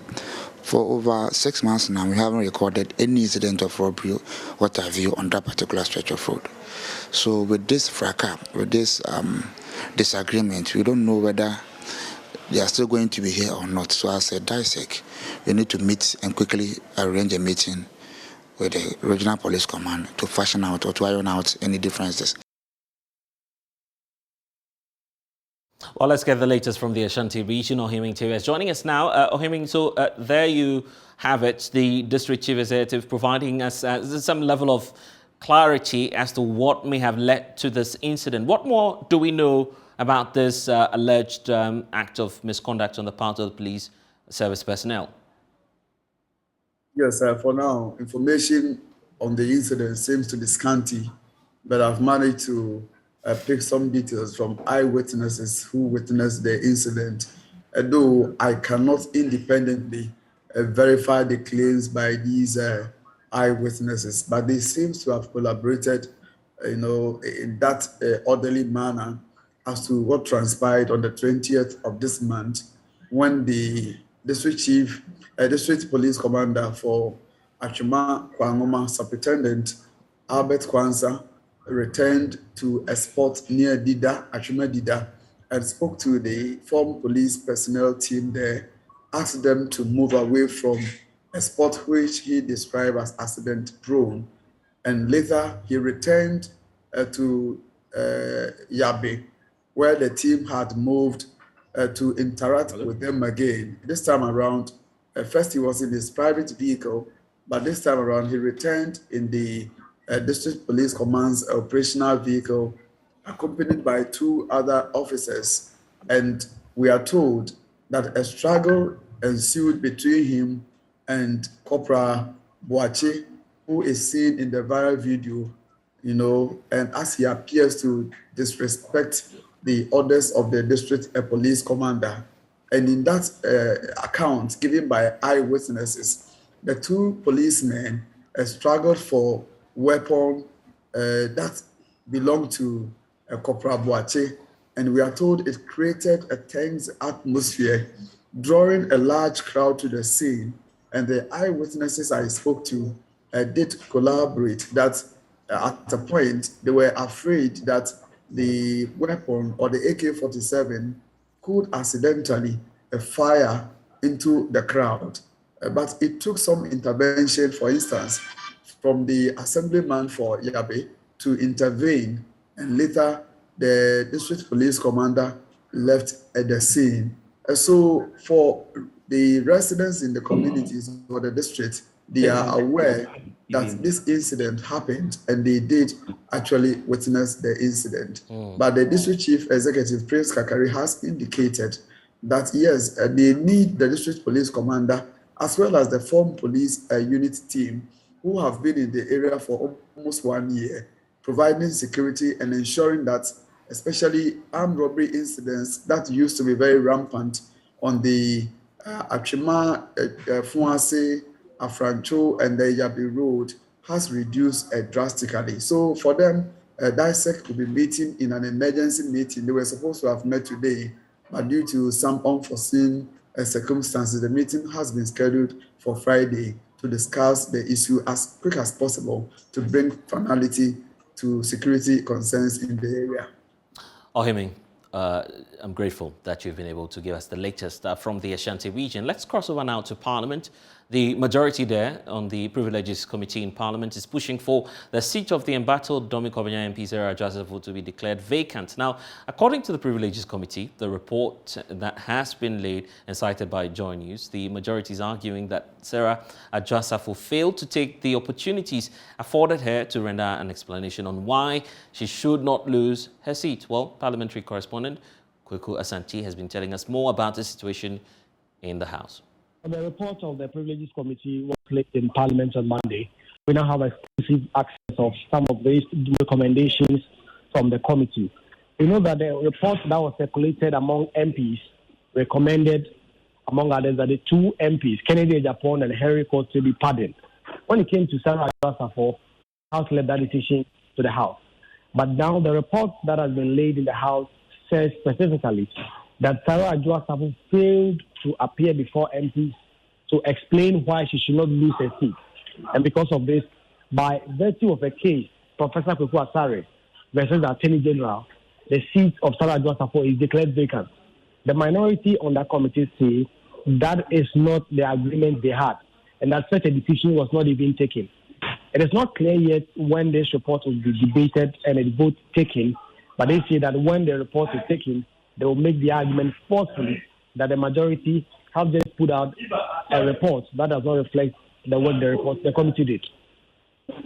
For over 6 months now, we haven't recorded any incident of robbery, what have you, on that particular stretch of road. So with this fracas, with this disagreement, we don't know whether they are still going to be here or not. So as a DISEC, we need to meet and quickly arrange a meeting with the Regional Police Command to fashion out or to iron out any differences. Well, let's get the latest from the Ashanti region. Ohiming TV is joining us now. Ohiming, so there you have it, the District Chief Executive providing us some level of clarity as to what may have led to this incident. What more do we know about this alleged act of misconduct on the part of the police service personnel? Yes, for now, information on the incident seems to be scanty, but I've managed to pick some details from eyewitnesses who witnessed the incident, though I cannot independently verify the claims by these eyewitnesses, but they seem to have collaborated, in that orderly manner as to what transpired on the 20th of this month when the district police commander for Achuma Kwangoma, Superintendent Albert Kwanzaa, returned to a spot near Achuma Dida, and spoke to the former police personnel team there, asked them to move away from a spot which he described as accident-prone, and later he returned to Yabe, where the team had moved to interact with them again. This time around, first he was in his private vehicle, but this time around he returned in the District Police Command's operational vehicle, accompanied by 2 other officers. And we are told that a struggle ensued between him and Corporal Boache, who is seen in the viral video, and as he appears to disrespect the orders of the district police commander. And in that account given by eyewitnesses, the 2 policemen struggled for weapon that belonged to Corporal Boache, and we are told it created a tense atmosphere, drawing a large crowd to the scene. And the eyewitnesses I spoke to did collaborate that at a point they were afraid that the weapon or the AK-47 could accidentally fire into the crowd. But it took some intervention, for instance, from the assemblyman for Yabe to intervene, and later the district police commander left at the scene. So for the residents in the communities or the district, they are aware that this incident happened, and they did actually witness the incident. But the district chief executive, Prince Kakari, has indicated that yes, they need the district police commander as well as the former police unit team who have been in the area for almost 1 year, providing security and ensuring that especially armed robbery incidents that used to be very rampant on the Achima, Fuase, Afrancho, and the Yabi Road has reduced drastically. So for them, DISEC will be meeting in an emergency meeting. They were supposed to have met today, but due to some unforeseen circumstances, the meeting has been scheduled for Friday to discuss the issue as quick as possible to bring finality to security concerns in the area. Ohiming, I'm grateful that you've been able to give us the latest from the Ashanti region. Let's cross over now to Parliament. The majority there on the Privileges Committee in Parliament is pushing for the seat of the embattled Domi Kobanya MP Sarah Joseph to be declared vacant. Now, according to the Privileges Committee, the report that has been laid and cited by JoyNews, the majority is arguing that Sarah Joseph failed to take the opportunities afforded her to render an explanation on why she should not lose her seat. Well, parliamentary correspondent Kweku Asante has been telling us more about the situation in the House. The report of the Privileges Committee was placed in Parliament on Monday. We now have exclusive access of some of these recommendations from the committee. We know that the report that was circulated among MPs recommended, among others, that the 2 MPs, Kennedy Ejapon and Henry Court, to be pardoned. When it came to Sarah Joseph, House led that decision to the House. But now the report that has been laid in the House says specifically that Sarah Joseph failed to appear before MPs to explain why she should not lose her seat. And because of this, by virtue of a case, Professor Kweku Asare versus the Attorney General, the seat of Sarah Joseph is declared vacant. The minority on that committee say that is not the agreement they had, and that such a decision was not even taken. It is not clear yet when this report will be debated and a vote taken, but they say that when the report is taken, they will make the argument forcefully that the majority have just put out a report that does not reflect the work the committee did.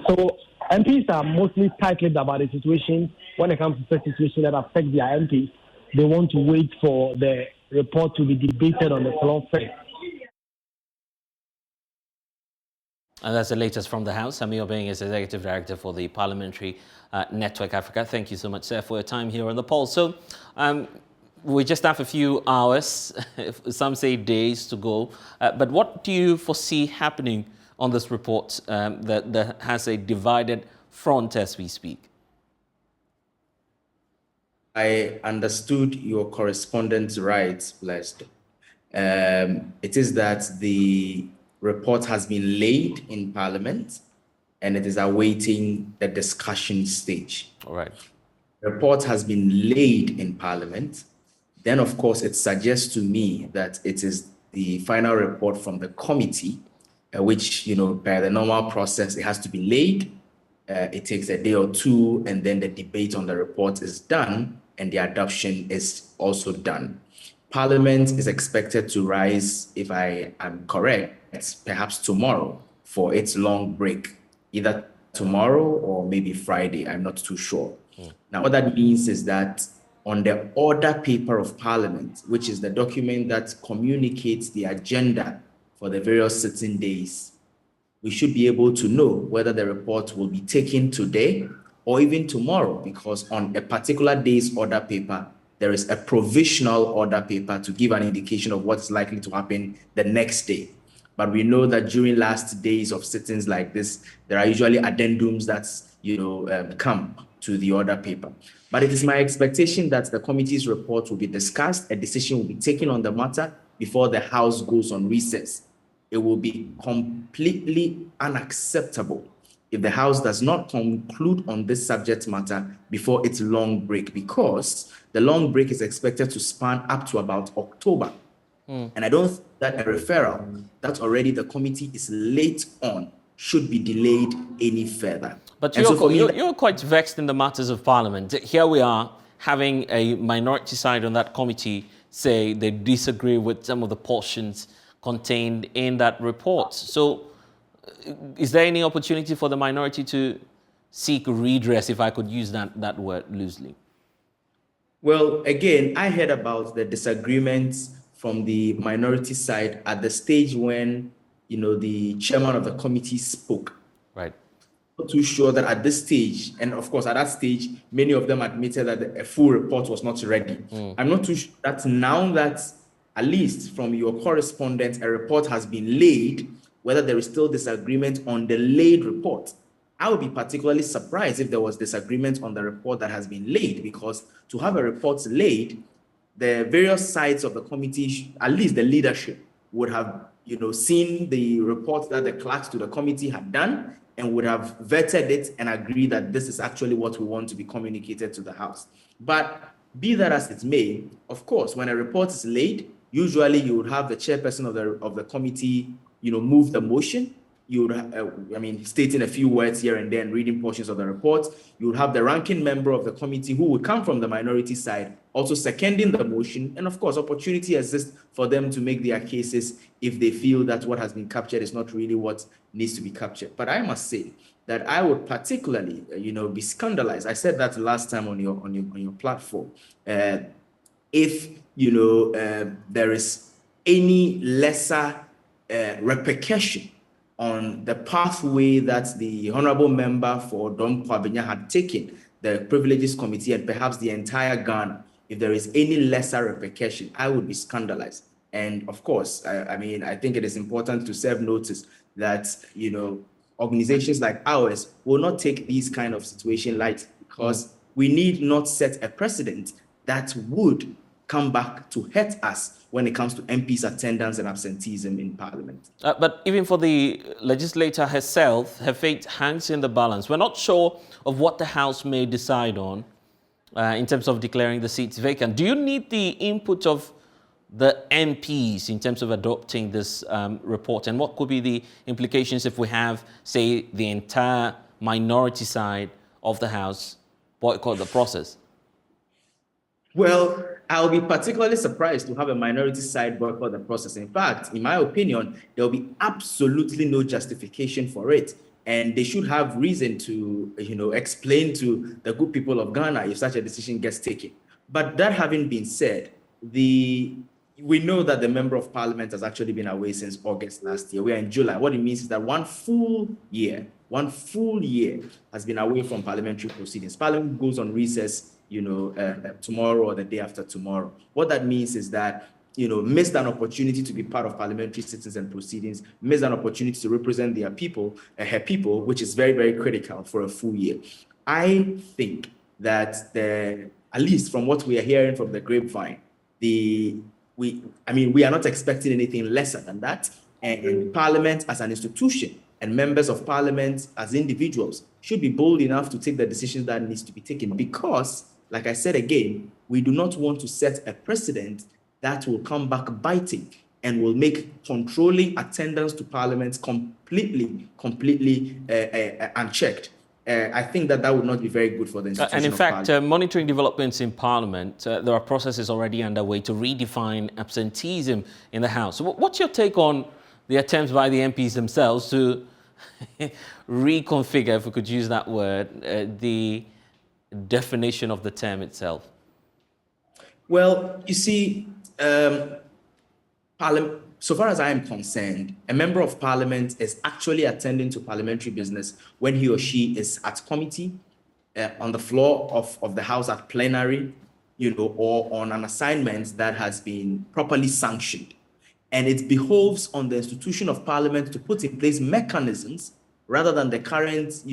So MPs are mostly tight-lipped about the situation. When it comes to such situations that affect their MPs, they want to wait for the report to be debated on the floor first. And that's the latest from the House. Sami Obeng is Executive Director for the Parliamentary Network Africa. Thank you so much, sir, for your time here on the poll. So we just have a few hours, some say days to go. But what do you foresee happening on this report that has a divided front as we speak? I understood your correspondence rights, Blessed. It is that the report has been laid in Parliament and it is awaiting the discussion stage. All right. The report has been laid in Parliament. Then, of course, it suggests to me that it is the final report from the committee which, per the normal process, it has to be laid. It takes a day or two, and then the debate on the report is done, and the adoption is also done. Parliament is expected to rise, if I am correct, perhaps tomorrow for its long break, either tomorrow or maybe Friday. I'm not too sure. Now, what that means is that on the order paper of Parliament, which is the document that communicates the agenda for the various sitting days, we should be able to know whether the report will be taken today or even tomorrow, because on a particular day's order paper, there is a provisional order paper to give an indication of what's likely to happen the next day. But we know that during last days of sittings like this, there are usually addendums that come to the order paper. But it is my expectation that the committee's report will be discussed, a decision will be taken on the matter before the House goes on recess. It will be completely unacceptable if the House does not conclude on this subject matter before its long break, because the long break is expected to span up to about October. And I don't think that a referral that already the committee is late on should be delayed any further. But you're quite vexed in the matters of Parliament. Here we are having a minority side on that committee say they disagree with some of the portions contained in that report. So is there any opportunity for the minority to seek redress, if I could use that word loosely? Well, again, I heard about the disagreements from the minority side at the stage when, the chairman of the committee spoke. Right. Not too sure that at this stage, and of course at that stage, many of them admitted that a full report was not ready. I'm not too sure that now that, at least from your correspondent, a report has been laid, whether there is still disagreement on the laid report. I would be particularly surprised if there was disagreement on the report that has been laid, because to have a report laid, the various sides of the committee, at least the leadership, would have seen the report that the clerks to the committee had done and would have vetted it and agreed that this is actually what we want to be communicated to the House. But be that as it may, of course, when a report is laid, usually you would have the chairperson of the committee, move the motion. You would, stating a few words here and there and reading portions of the report. You would have the ranking member of the committee, who would come from the minority side, also seconding the motion. And of course, opportunity exists for them to make their cases if they feel that what has been captured is not really what needs to be captured. But I must say that I would particularly, be scandalized. I said that last time on your platform. If there is any lesser repercussion on the pathway that the honorable member for Dom Kwabenya had taken, the Privileges Committee, and perhaps the entire Ghana, if there is any lesser repercussion, I would be scandalized. And of course, I think it is important to serve notice that, organizations like ours will not take these kind of situation lightly, because we need not set a precedent that would come back to hurt us when it comes to MPs' attendance and absenteeism in Parliament. But even for the legislator herself, her fate hangs in the balance. We're not sure of what the House may decide on in terms of declaring the seats vacant. Do you need the input of the MPs in terms of adopting this report? And what could be the implications if we have, say, the entire minority side of the House boycott the process? Well, I'll be particularly surprised to have a minority side boycott the process. In fact, in my opinion, there will be absolutely no justification for it. And they should have reason to, explain to the good people of Ghana if such a decision gets taken. But that having been said, we know that the Member of Parliament has actually been away since August last year. We are in July. What it means is that one full year has been away from parliamentary proceedings. Parliament goes on recess tomorrow or the day after tomorrow. What that means is that, missed an opportunity to be part of parliamentary sittings and proceedings, missed an opportunity to represent her people, which is very, very critical for a full year. I think that at least from what we are hearing from the grapevine, we are not expecting anything lesser than that. And Parliament as an institution and members of Parliament as individuals should be bold enough to take the decisions that needs to be taken, because, like I said again, we do not want to set a precedent that will come back biting and will make controlling attendance to Parliament completely unchecked. I think that would not be very good for the institution and in of fact, Parliament. monitoring developments in Parliament, there are processes already underway to redefine absenteeism in the House. So what's your take on the attempts by the MPs themselves to reconfigure, if we could use that word, the definition of the term itself? Well, you see, so far as I am concerned, a member of Parliament is actually attending to parliamentary business when he or she is at committee, on the floor of the House at plenary, or on an assignment that has been properly sanctioned. And it behoves on the institution of Parliament to put in place mechanisms rather than the current,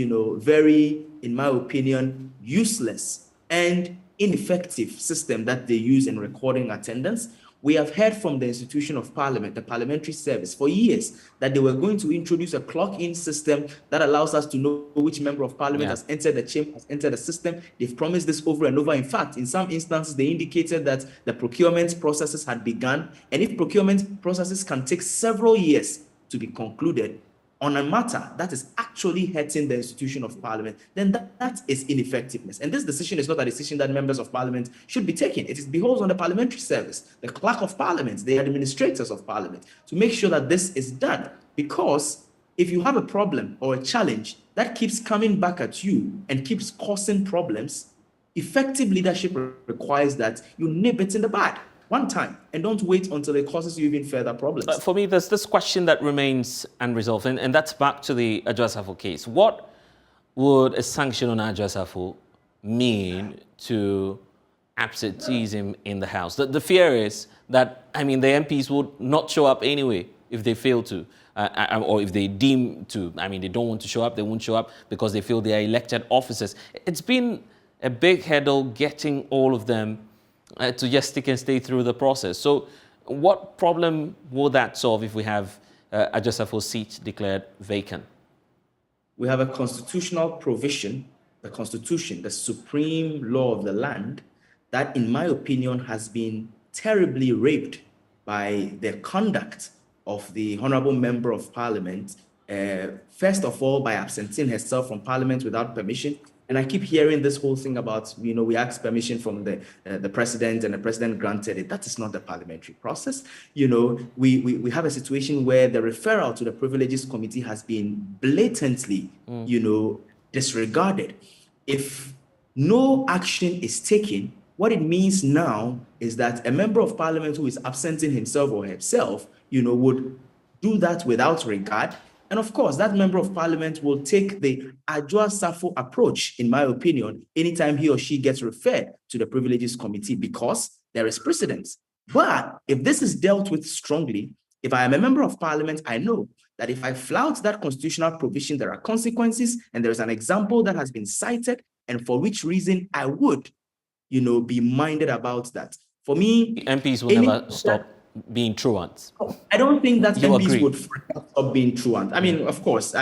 very, in my opinion, useless and ineffective system that they use in recording attendance. We have heard from the institution of Parliament, the parliamentary service, for years that they were going to introduce a clock-in system that allows us to know which member of Parliament has entered the chamber, has entered the system. They've promised this over and over. In fact, in some instances, they indicated that the procurement processes had begun. And if procurement processes can take several years to be concluded on a matter that is actually hurting the institution of Parliament, then that is ineffectiveness. And this decision is not a decision that members of Parliament should be taking. It is beholds on the parliamentary service, the clerk of Parliament, the administrators of Parliament, to make sure that this is done. Because if you have a problem or a challenge that keeps coming back at you and keeps causing problems, effective leadership requires that you nip it in the bud one time and don't wait until it causes you even further problems. For me, there's this question that remains unresolved, and that's back to the Adjasafo case. What would a sanction on Adjasafo mean to absenteeism in the House? The fear is that, the MPs would not show up anyway if they fail to, or if they deem to. They don't want to show up, they won't show up because they feel they are elected officers. It's been a big hurdle getting all of them to just stick and stay through the process. So what problem will that solve if we have Adjasafo's seat declared vacant? We have a constitutional provision, the Constitution, the supreme law of the land, that in my opinion has been terribly raped by the conduct of the Honourable Member of Parliament, first of all by absenting herself from Parliament without permission. And I keep hearing this whole thing about, we asked permission from the president and the president granted it. That is not the parliamentary process. We have a situation where the referral to the Privileges Committee has been blatantly, disregarded. If no action is taken, what it means now is that a member of Parliament who is absenting himself or herself, would do that without regard. And of course, that member of Parliament will take the Adjasafo approach, in my opinion, anytime he or she gets referred to the Privileges Committee, because there is precedence. But if this is dealt with strongly, if I am a member of Parliament, I know that if I flout that constitutional provision, there are consequences, and there is an example that has been cited, and for which reason I would, be minded about that. For me, MPs will never stop being truants. I don't think that MPs would stop being truant. Of course,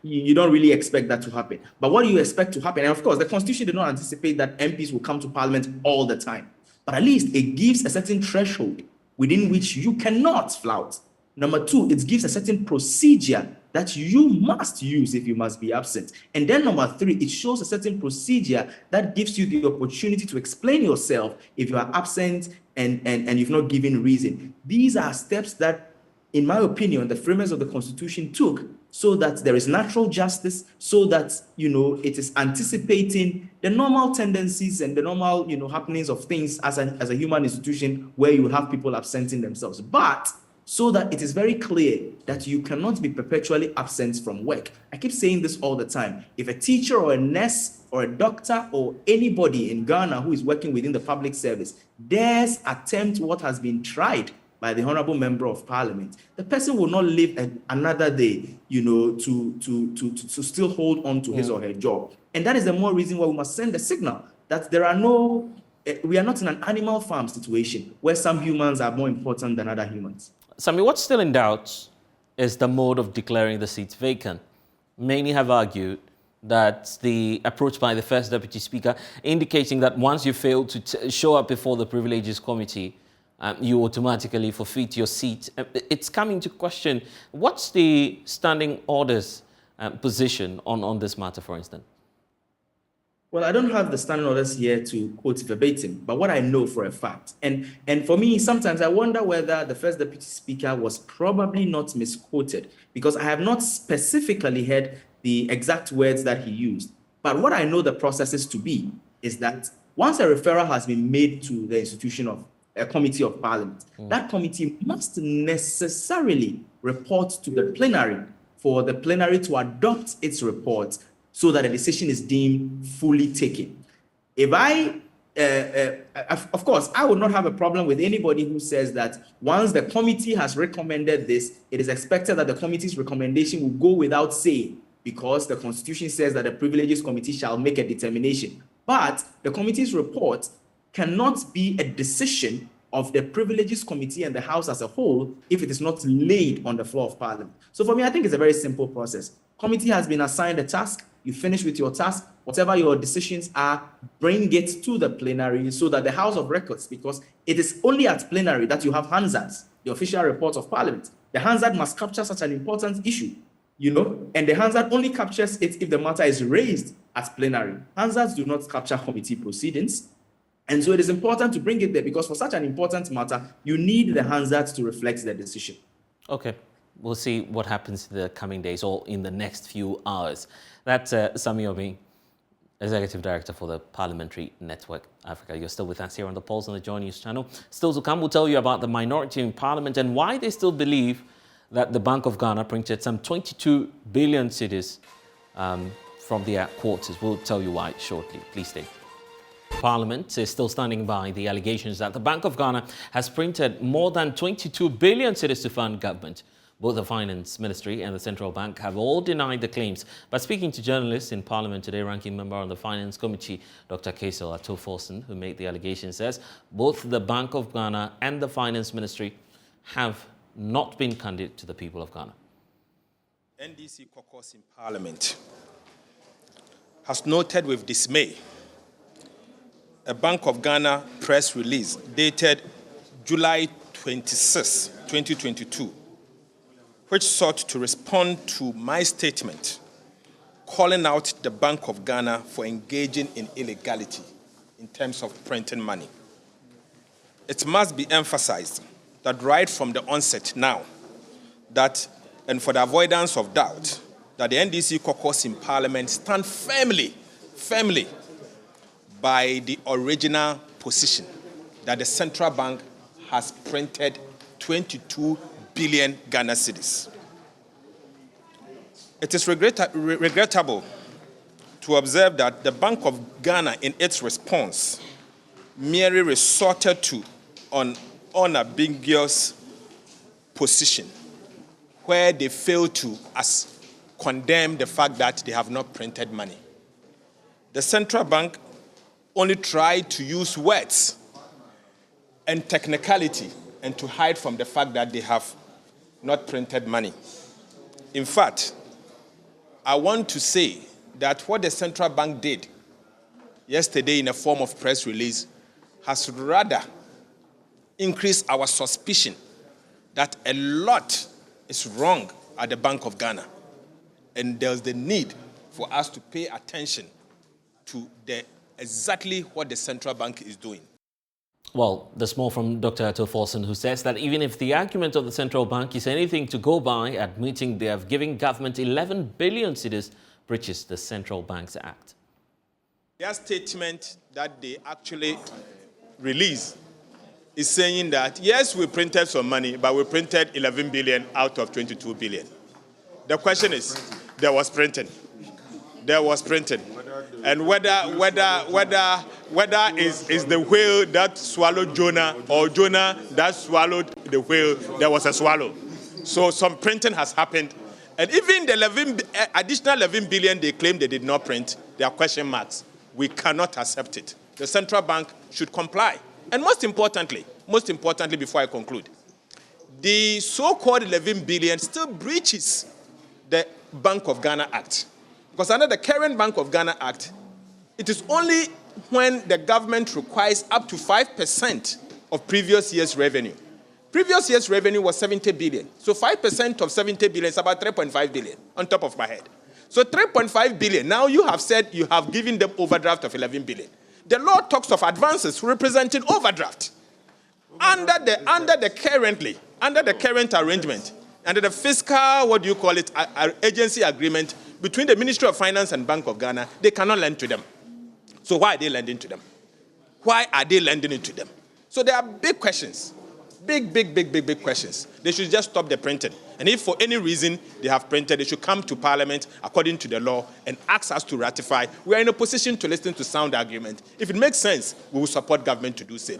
you don't really expect that to happen. But what do you expect to happen? And of course, the Constitution did not anticipate that MPs will come to Parliament all the time. But at least it gives a certain threshold within which you cannot flout. Number two, it gives a certain procedure that you must use if you must be absent. And then number three, it shows a certain procedure that gives you the opportunity to explain yourself if you are absent and you've not given reason. These are steps that, in my opinion, the framers of the Constitution took so that there is natural justice, so that, it is anticipating the normal tendencies and the normal, happenings of things as a human institution where you have people absenting themselves. But so that it is very clear that you cannot be perpetually absent from work. I keep saying this all the time. If a teacher or a nurse or a doctor or anybody in Ghana who is working within the public service dares attempt what has been tried by the Honourable Member of Parliament, the person will not live another day, to still hold on to his or her job. And that is the more reason why we must send a signal that we are not in an animal farm situation where some humans are more important than other humans. Sammy, what's still in doubt is the mode of declaring the seats vacant. Many have argued that the approach by the First Deputy Speaker, indicating that once you fail to show up before the Privileges Committee, you automatically forfeit your seat. It's coming to question, what's the standing orders position on this matter, for instance? Well, I don't have the standing orders here to quote verbatim, but what I know for a fact, and for me, sometimes I wonder whether the first deputy speaker was probably not misquoted, because I have not specifically heard the exact words that he used. But what I know the processes to be is that once a referral has been made to the institution of a committee of parliament, that committee must necessarily report to the plenary for the plenary to adopt its report so that a decision is deemed fully taken. If of course, I would not have a problem with anybody who says that once the committee has recommended this, it is expected that the committee's recommendation will go without say, because the Constitution says that the Privileges Committee shall make a determination. But the committee's report cannot be a decision of the Privileges Committee and the House as a whole if it is not laid on the floor of Parliament. So for me, I think it's a very simple process. Committee has been assigned a task, you finish with your task, whatever your decisions are, bring it to the plenary so that the House of Records, because it is only at plenary that you have Hansards, the official report of Parliament. The Hansard must capture such an important issue, and the Hansard only captures it if the matter is raised at plenary. Hansards do not capture committee proceedings. And so it is important to bring it there, because for such an important matter, you need the Hansards to reflect the decision. Okay. We'll see what happens in the coming days or in the next few hours. That's Sami Obi, Executive Director for the Parliamentary Network Africa. You're still with us here on the Pulse on the JoyNews channel. Still to come, we'll tell you about the minority in Parliament and why they still believe that the Bank of Ghana printed some 22 billion cedis from their quarters. We'll tell you why shortly. Please stay. Parliament is still standing by the allegations that the Bank of Ghana has printed more than 22 billion cedis to fund government. Both the Finance Ministry and the Central Bank have all denied the claims. But speaking to journalists in Parliament today, ranking member on the Finance Committee, Dr. Kaisel Atoforsen, who made the allegation, says both the Bank of Ghana and the Finance Ministry have not been candid to the people of Ghana. NDC caucus in Parliament has noted with dismay a Bank of Ghana press release dated July 26, 2022, which sought to respond to my statement calling out the Bank of Ghana for engaging in illegality in terms of printing money. It must be emphasized that right from the onset now, and for the avoidance of doubt, that the NDC caucus in Parliament stand firmly by the original position that the Central Bank has printed 22 billion Ghana cedis. It is regrettable to observe that the Bank of Ghana, in its response, merely resorted to an unambiguous position where they failed to condemn the fact that they have not printed money. The Central Bank only tried to use words and technicality and to hide from the fact that they have not printed money. In fact, I want to say that what the Central Bank did yesterday in a form of press release has rather increased our suspicion that a lot is wrong at the Bank of Ghana. And there's the need for us to pay attention to exactly what the Central Bank is doing. Well, there's more from Dr. Atoforsen, who says that even if the argument of the Central Bank is anything to go by, admitting they have given government 11 billion cedis breaches the Central Bank's Act. Their statement that they actually released is saying that, yes, we printed some money, but we printed 11 billion out of 22 billion. The question is, there was printing. There was printing. And whether is the whale that swallowed Jonah or Jonah that swallowed the whale, there was a swallow. So some printing has happened. And even the additional 11 billion they claim they did not print, there are question marks. We cannot accept it. The Central Bank should comply. And most importantly, before I conclude, the so-called 11 billion still breaches the Bank of Ghana Act. Because under the current Bank of Ghana Act, it is only when the government requires up to 5% of previous year's revenue. Previous year's revenue was 70 billion. So 5% of 70 billion is about 3.5 billion on top of my head. So 3.5 billion, now you have said you have given them overdraft of 11 billion. The law talks of advances representing overdraft. Under the current arrangement, under the fiscal, agency agreement between the Ministry of Finance and Bank of Ghana, they cannot lend to them. So why are they lending to them? Why are they lending it to them? So there are big questions. Big questions. They should just stop the printing. And if for any reason they have printed, they should come to Parliament according to the law and ask us to ratify. We are in a position to listen to sound argument. If it makes sense, we will support government to do so.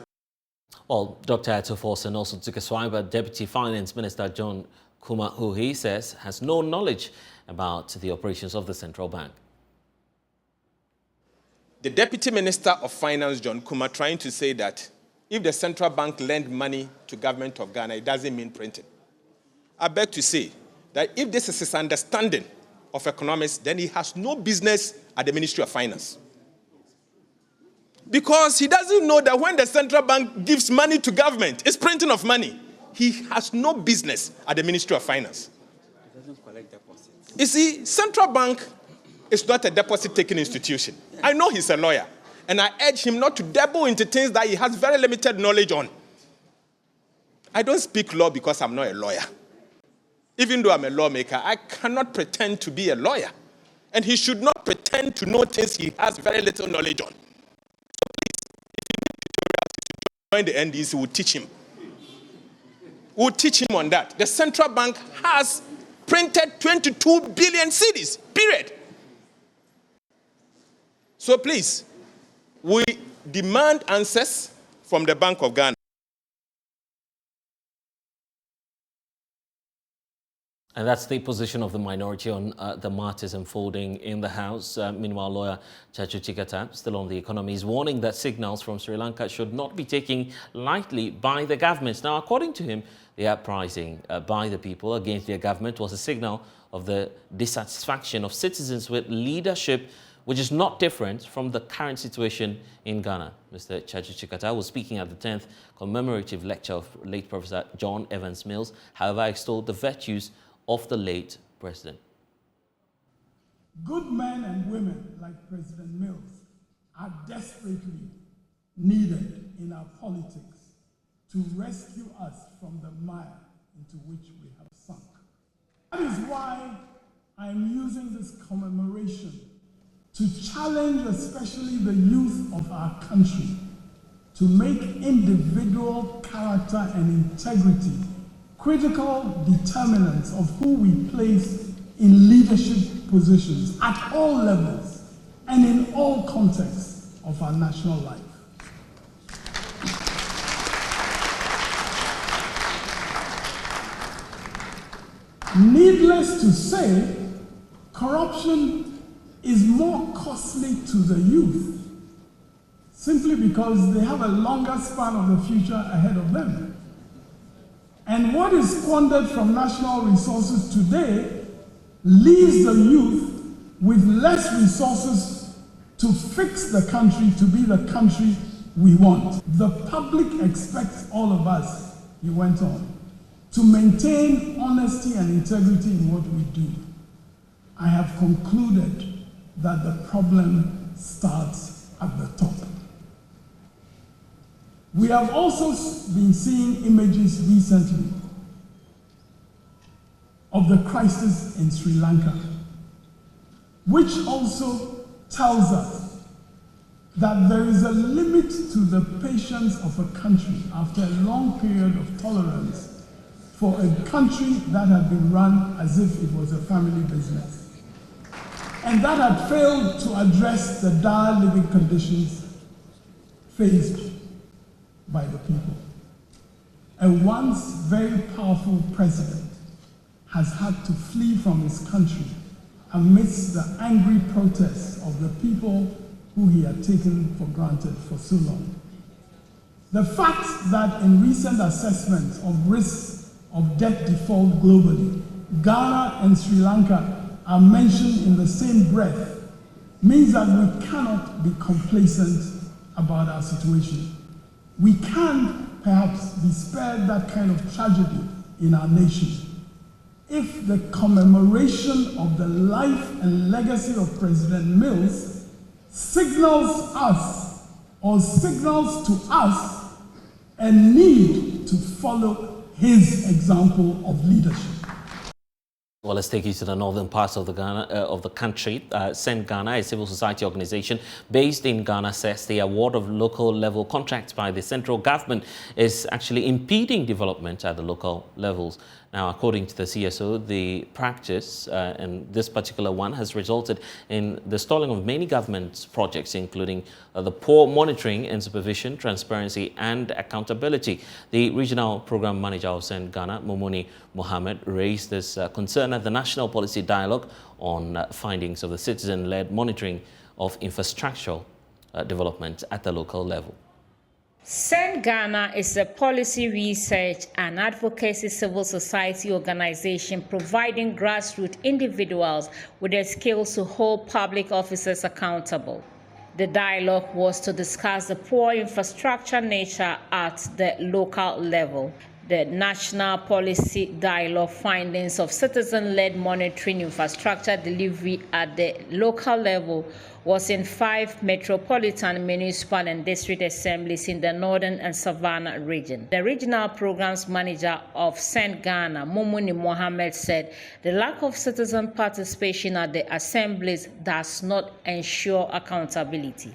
Well, Dr. Etoforsen also took a swipe at Deputy Finance Minister John Kumah, who he says has no knowledge about the operations of the central bank. The Deputy Minister of Finance, John Kumah, trying to say that if the central bank lend money to government of Ghana, it doesn't mean printing. I beg to say that if this is his understanding of economics, then he has no business at the Ministry of Finance. Because he doesn't know that when the central bank gives money to government, it's printing of money. He has no business at the Ministry of Finance. He doesn't collect deposits. You see, central bank is not a deposit-taking institution. I know he's a lawyer. And I urge him not to dabble into things that he has very limited knowledge on. I don't speak law because I'm not a lawyer. Even though I'm a lawmaker, I cannot pretend to be a lawyer. And he should not pretend to know things he has very little knowledge on. So please, if he join the NDC, we'll teach him. We'll teach him on that. The central bank has printed 22 billion cedis, period. So please, we demand answers from the Bank of Ghana. And that's the position of the minority on the matters unfolding in the House. Meanwhile, lawyer Chachu Chikata, still on the economy, is warning that signals from Sri Lanka should not be taken lightly by the governments. Now, according to him, the uprising by the people against their government was a signal of the dissatisfaction of citizens with leadership, which is not different from the current situation in Ghana. Mr. Chachu Chikata was speaking at the 10th commemorative lecture of late Professor John Evans Mills, however, extolled the virtues of the late president. Good men and women like President Mills are desperately needed in our politics to rescue us from the mire into which we have sunk. That is why I'm using this commemoration to challenge especially the youth of our country to make individual character and integrity critical determinants of who we place in leadership positions at all levels and in all contexts of our national life. Needless to say, corruption is more costly to the youth simply because they have a longer span of the future ahead of them. And what is squandered from national resources today leaves the youth with less resources to fix the country to be the country we want. The public expects all of us, he went on, to maintain honesty and integrity in what we do. I have concluded that the problem starts at the top. We have also been seeing images recently of the crisis in Sri Lanka, which also tells us that there is a limit to the patience of a country after a long period of tolerance for a country that had been run as if it was a family business, and that had failed to address the dire living conditions faced by the people. A once very powerful president has had to flee from his country amidst the angry protests of the people who he had taken for granted for so long. The fact that in recent assessments of risks of debt default globally, Ghana and Sri Lanka are mentioned in the same breath means that we cannot be complacent about our situation. We can perhaps be spared that kind of tragedy in our nation if the commemoration of the life and legacy of President Mills signals us or signals to us a need to follow his example of leadership. Well, let's take you to the northern parts of the country. Send Ghana, a civil society organization based in Ghana, says the award of local level contracts by the central government is actually impeding development at the local levels. Now, according to the CSO, the practice, and this particular one, has resulted in the stalling of many government projects, including the poor monitoring and supervision, transparency and accountability. The regional program manager of Send Ghana, Momoni Mohammed, raised this concern at the National Policy Dialogue on findings of the citizen-led monitoring of infrastructural development at the local level. Send Ghana is a policy research and advocacy civil society organization providing grassroots individuals with the skills to hold public officers accountable. The dialogue was to discuss the poor infrastructure nature at the local level. The National Policy Dialogue findings of citizen-led monitoring infrastructure delivery at the local level was in 5 metropolitan, municipal and district assemblies in the northern and savannah region. The regional programs manager of Send Ghana, Momoni Mohammed, said the lack of citizen participation at the assemblies does not ensure accountability.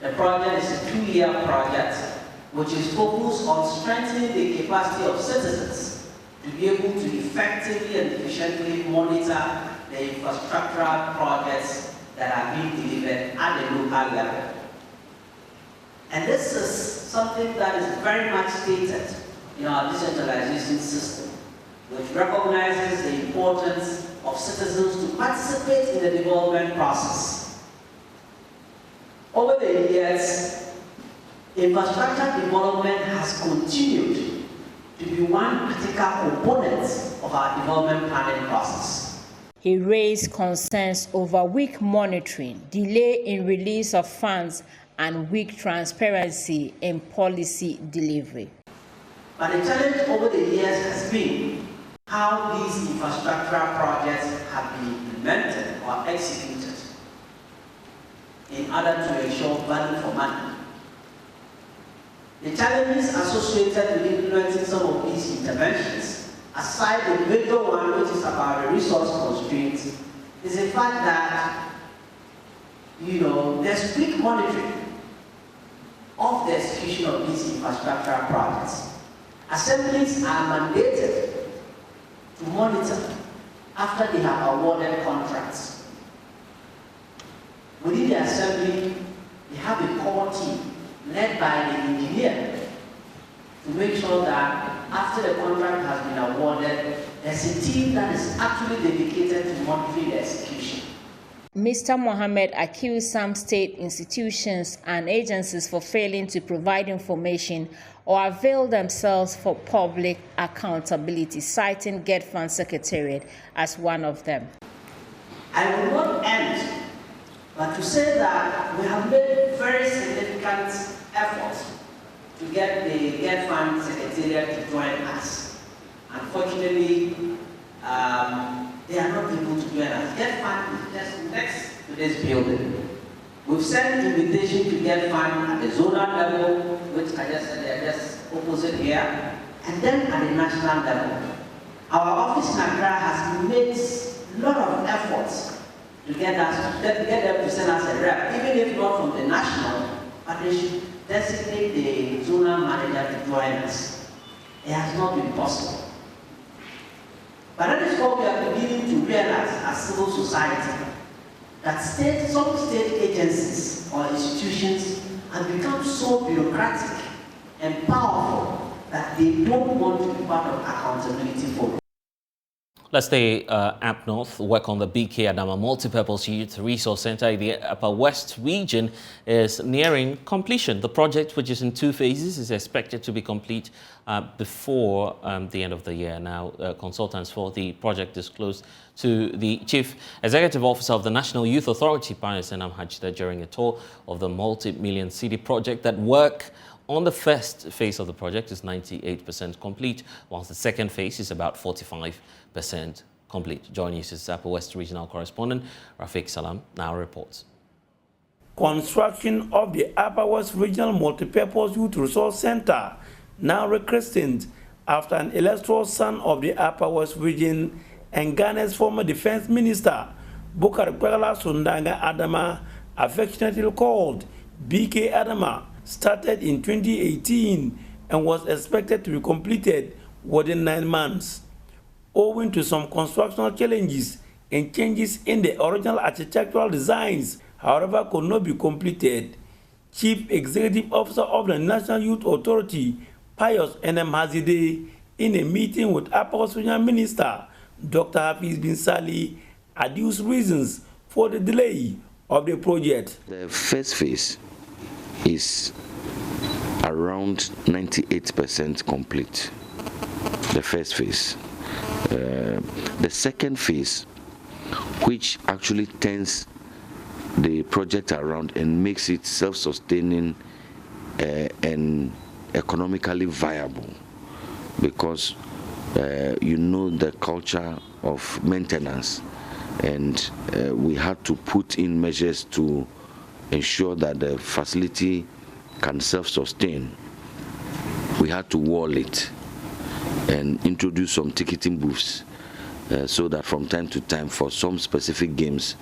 The project is a 2-year project which is focused on strengthening the capacity of citizens to be able to effectively and efficiently monitor the infrastructural projects that are being delivered at the local level. And this is something that is very much stated in our decentralization system, which recognizes the importance of citizens to participate in the development process. Over the years, infrastructure development has continued to be one critical component of our development planning process. He raised concerns over weak monitoring, delay in release of funds, and weak transparency in policy delivery. But the challenge over the years has been how these infrastructural projects have been implemented or executed in order to ensure value for money. The challenges associated with implementing some of these interventions, aside the major one, which is about the resource constraints, is the fact that, there's quick monitoring of the execution of these infrastructural projects. Assemblies are mandated to monitor after they have awarded contracts. Within the assembly, they have a core team led by the engineer to make sure that after the contract has been awarded, there's a team that is actually dedicated to monitoring the execution. Mr. Mohammed accused some state institutions and agencies for failing to provide information or avail themselves for public accountability, citing Get Fund Secretariat as one of them. I will not end, but to say that we have made very significant efforts to get the Get Fund Secretariat to join us. Unfortunately, they are not able to join us. Get Fund is just next to this building. We've sent invitation to Get Fund at the zonal level, which I just said they're just opposite here, and then at the national level. Our office in Accra has made a lot of efforts to get them to send us a rep, even if not from the national, but they should designate the zonal manager to join us. It has not been possible. But that is what we are beginning to realize as civil society, that some state agencies or institutions have become so bureaucratic and powerful that they don't want to be part of accountability for it. Let's stay up north. Work on the BK Adama Multipurpose Youth Resource Center in the Upper West region is nearing completion. The project, which is in 2 phases, is expected to be complete before the end of the year. Now, consultants for the project disclosed to the Chief Executive Officer of the National Youth Authority, Paris Enam Hajda, during a tour of the multi-million city project that work On the first phase of the project is 98% complete, whilst the second phase is about 45% complete. JoyNews' Upper West Regional Correspondent Rafiq Salam now reports. Construction of the Upper West Regional Multipurpose Youth Resource Center, now rechristened after an illustrious son of the Upper West Region and Ghana's former Defense Minister, Bukar Kwela Sundanga Adama, affectionately called BK Adama, started in 2018 and was expected to be completed within 9 months. Owing to some constructional challenges and changes in the original architectural designs, however, could not be completed. Chief Executive Officer of the National Youth Authority, Pius N.M. Hazide, in a meeting with Upper West Regional Minister Dr. Hafiz Bin Sali, adduced reasons for the delay of the project. The first phase is around 98% complete. The first phase. The second phase, which actually turns the project around and makes it self-sustaining and economically viable, because you know the culture of maintenance, and we had to put in measures to ensure that the facility can self-sustain. We had to wall it and introduce some ticketing booths so that from time to time, for some specific games,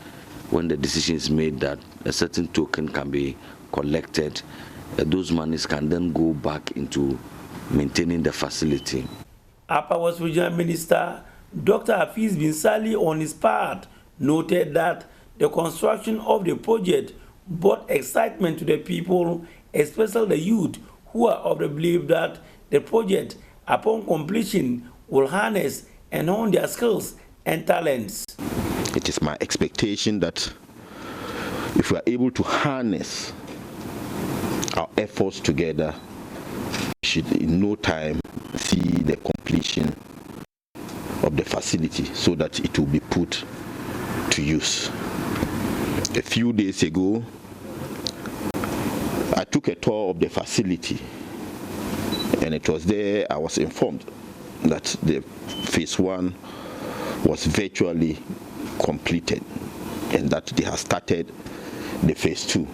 when the decision is made that a certain token can be collected, those monies can then go back into maintaining the facility. Upper West Regional Minister Dr. Hafiz Bin Sali, on his part, noted that the construction of the project brought excitement to the people, especially the youth, who are of the belief that the project, upon completion, will harness and hone their skills and talents. It is my expectation that if we are able to harness our efforts together, we should in no time see the completion of the facility so that it will be put to use. A few days ago, I took a tour of the facility, and it was there I was informed that the phase 1 was virtually completed and that they have started the phase 2.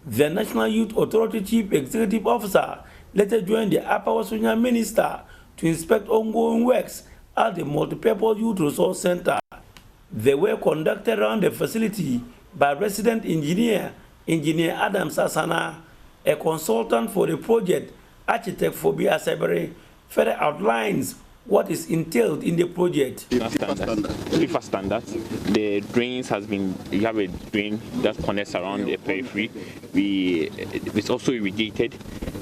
The National Youth Authority Chief Executive Officer later joined the Upper West Regional Minister to inspect ongoing works at the Multipurpose Youth Resource Center. They were conducted around the facility by resident engineer, Engineer Adam Sasana, a consultant for the project, architect Fobi Asebere, further outlines what is entailed in the project. FIFA standards. The drains has been, you have a drain that connects around the periphery. It's also irrigated.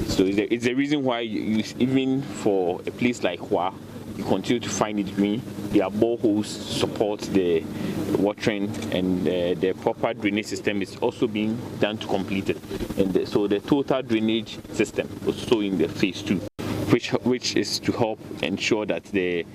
So it's the reason why even for a place like Hua, you continue to find it green. Their boreholes support the watering, and the proper drainage system is also being done to complete it. And so the total drainage system also in the phase 2. Which is to help ensure that the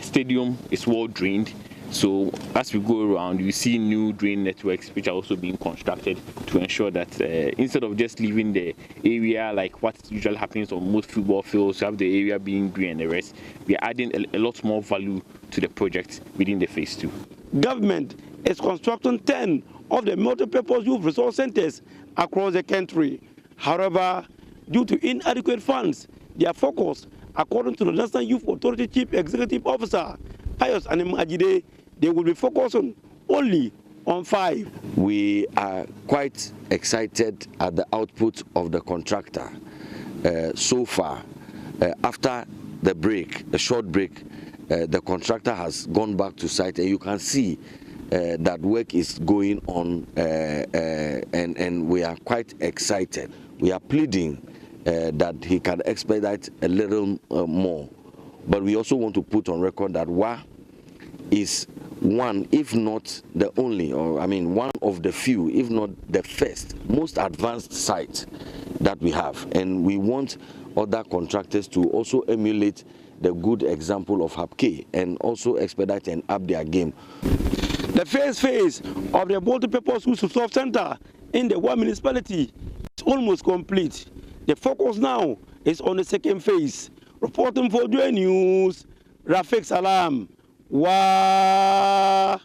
stadium is well drained. So as we go around, you see new drain networks which are also being constructed to ensure that instead of just leaving the area like what usually happens on most football fields, you have the area being green and the rest, we are adding a lot more value to the project within the phase 2. Government is constructing 10 of the multi-purpose youth resource centers across the country. However, due to inadequate funds, their focus, according to the National Youth Authority Chief Executive Officer, Pius N.M. Hazide, they will be focusing only on 5. We are quite excited at the output of the contractor. So far, after the break, a short break, the contractor has gone back to site, and you can see that work is going on, and we are quite excited. We are pleading that he can expedite a little more. But we also want to put on record that WA is one, if not the only, or I mean one of the few, if not the first, most advanced site that we have. And we want other contractors to also emulate the good example of HAPK and also expedite and up their game. The first phase of the multi-purpose youth resource center in the WA municipality is almost complete. The focus now is on the second phase. Reporting for JoyNews, Rafik Salam. Wow.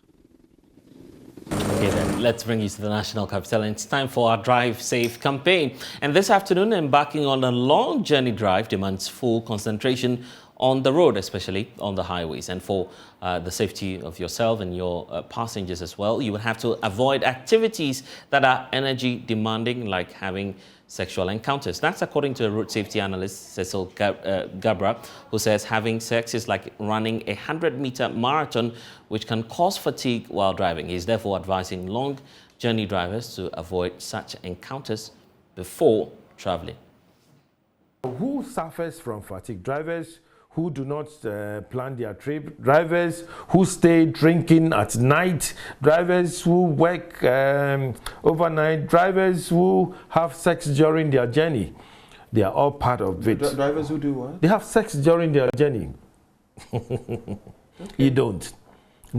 Okay then, let's bring you to the national capital. It's time for our Drive Safe campaign. And this afternoon, embarking on a long journey drive demands full concentration on the road, especially on the highways. And for the safety of yourself and your passengers as well, you will have to avoid activities that are energy demanding, like having sexual encounters. That's according to a road safety analyst, Cecil Gabra, who says having sex is like running a 100-meter marathon, which can cause fatigue while driving. He's therefore advising long journey drivers to avoid such encounters before traveling. Who suffers from fatigue? Drivers who do not plan their trip, drivers who stay drinking at night, drivers who work overnight, drivers who have sex during their journey. They are all part of it. Drivers who do what? They have sex during their journey. Okay. You don't.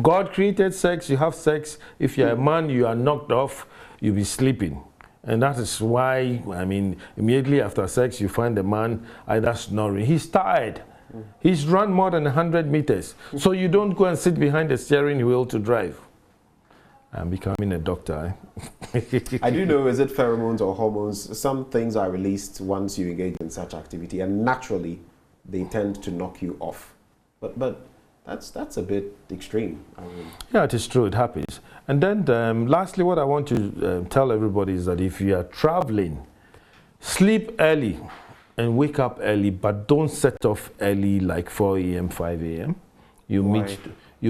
God created sex, you have sex. If you're a man, you are knocked off, you'll be sleeping. And that is why, I mean, immediately after sex, you find the man either snoring. He's tired. He's run more than 100 meters. So you don't go and sit behind the steering wheel to drive. I'm becoming a doctor. I do know, is it pheromones or hormones? Some things are released once you engage in such activity, and naturally, they tend to knock you off. But that's a bit extreme. I mean. Yeah, it is true. It happens. And then lastly, what I want to tell everybody is that if you are traveling, sleep early and wake up early, but don't set off early like 4 a.m., 5 a.m. You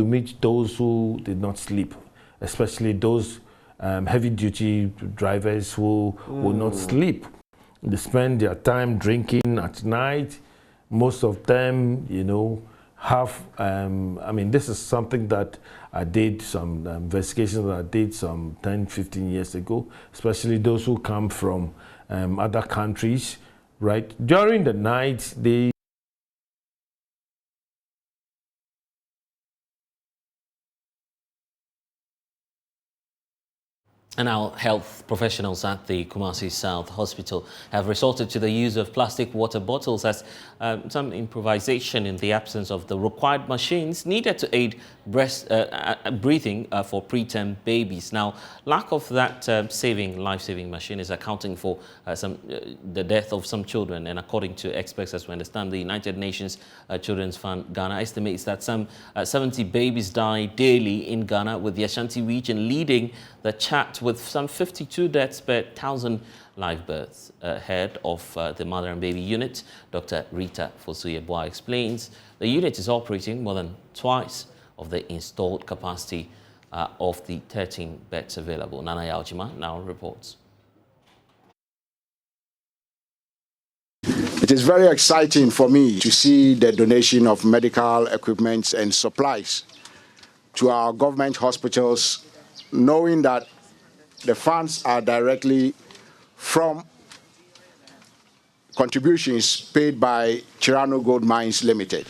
meet those who did not sleep, especially those heavy-duty drivers who will not sleep. They spend their time drinking at night. Most of them, you know, have, I mean, this is something that I did, some investigations that I did some 10, 15 years ago, especially those who come from other countries, right? During the night, they And now health professionals at the Kumasi South Hospital have resorted to the use of plastic water bottles as some improvisation in the absence of the required machines needed to aid breathing for preterm babies. Now, lack of that life-saving machine is accounting for the death of some children. And according to experts, as we understand, the United Nations Children's Fund Ghana estimates that some 70 babies die daily in Ghana, with the Ashanti region leading the chart with some 52 deaths per 1,000 live births. Head of the Mother and Baby Unit, Dr. Rita Fosuye-Boa, explains the unit is operating more than twice of the installed capacity of the 13 beds available. Nana Yaujima now reports. It is very exciting for me to see the donation of medical equipment and supplies to our government hospitals, knowing that the funds are directly from contributions paid by Chirano Gold Mines Limited.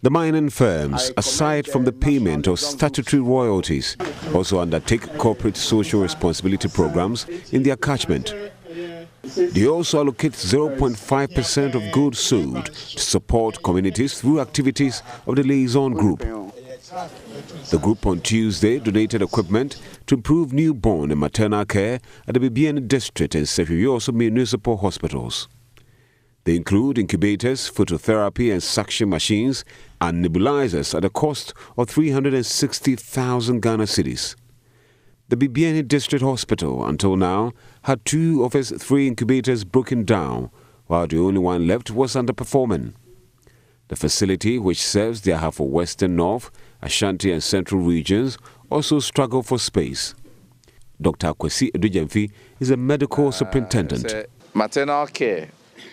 The mining firms, aside from the payment of statutory royalties, also undertake corporate social responsibility programs in their catchment. They also allocate 0.5% of goods sold to support communities through activities of the liaison group. The group on Tuesday donated equipment to improve newborn and maternal care at the Bibiani district and Sefirioso municipal hospitals. They include incubators, phototherapy and suction machines and nebulizers at a cost of 360,000 Ghana cedis. The Bibiani District Hospital, until now, had 2 of its 3 incubators broken down, while the only one left was underperforming. The facility, which serves the Ahafo Western North, Ashanti and Central regions, also struggle for space. Dr. Kwesi Edujemfi is a medical superintendent. Maternal care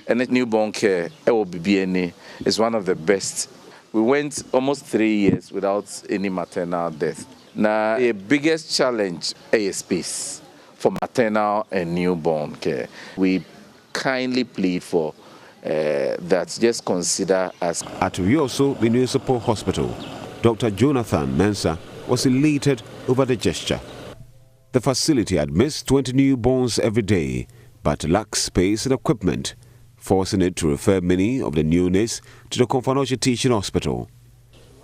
and newborn care is one of the best. We went almost 3 years without any maternal death. Now, the biggest challenge is space for maternal and newborn care. We kindly plead for that just consider us. At Rioso Municipal Hospital, Dr. Jonathan Mensah was elated over the gesture. The facility admits 20 newborns every day, but lacks space and equipment. forcing it to refer many of the neonates to the Komfanoche Teaching Hospital.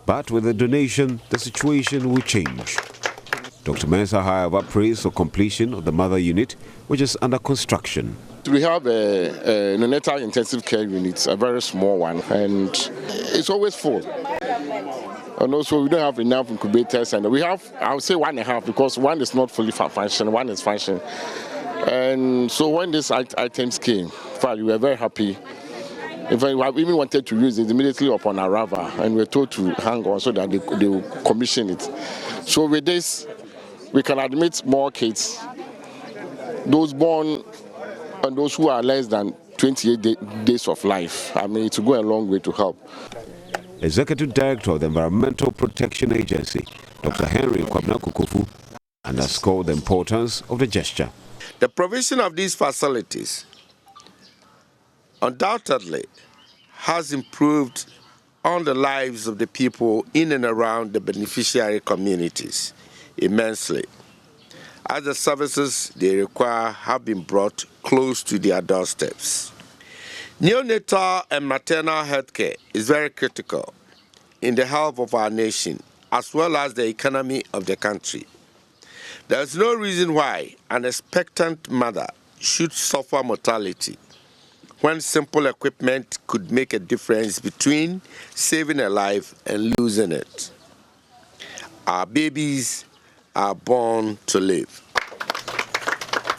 But with the donation, the situation will change. Dr. Mensah, however, praised the completion of the mother unit, which is under construction. We have a neonatal intensive care unit, a very small one, and it's always full. And also, we don't have enough incubators, and we have, I would say 1.5, because one is not fully functioning, one is functioning. And so when these items came, we were very happy. In fact, we even wanted to use it immediately upon arrival, and we were told to hang on so that they will commission it. So with this, we can admit more kids, those born and those who are less than 28 days of life. I mean, it will go a long way to help. Executive Director of the Environmental Protection Agency, Dr. Henry Kwabena Kukofu, underscored the importance of the gesture. The provision of these facilities undoubtedly has improved on the lives of the people in and around the beneficiary communities immensely, as the services they require have been brought close to their doorsteps. Neonatal and maternal health care is very critical in the health of our nation as well as the economy of the country. There is no reason why an expectant mother should suffer mortality when simple equipment could make a difference between saving a life and losing it. Our babies are born to live.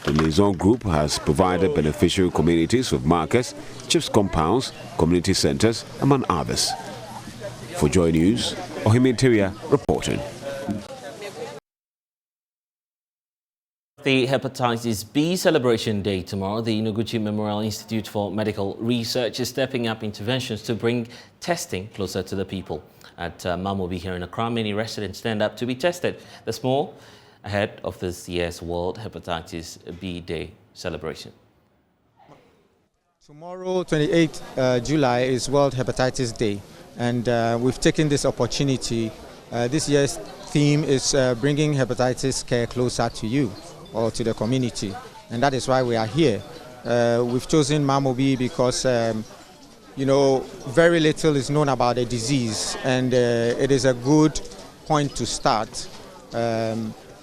The Liaison Group has provided beneficiary communities with markets, chips compounds, community centers, among others. For Joy News, Ohime Interior reporting. The Hepatitis B Celebration Day tomorrow, the Noguchi Memorial Institute for Medical Research is stepping up interventions to bring testing closer to the people. At Mamobi here in Accra, many residents stand up to be tested. There's more ahead of this year's World Hepatitis B Day celebration. Tomorrow, 28th July, is World Hepatitis Day, and we've taken this opportunity. This year's theme is bringing hepatitis care closer to you or to the community, and that is why we are here. We've chosen Mamobi because you know, very little is known about the disease, and it is a good point to start.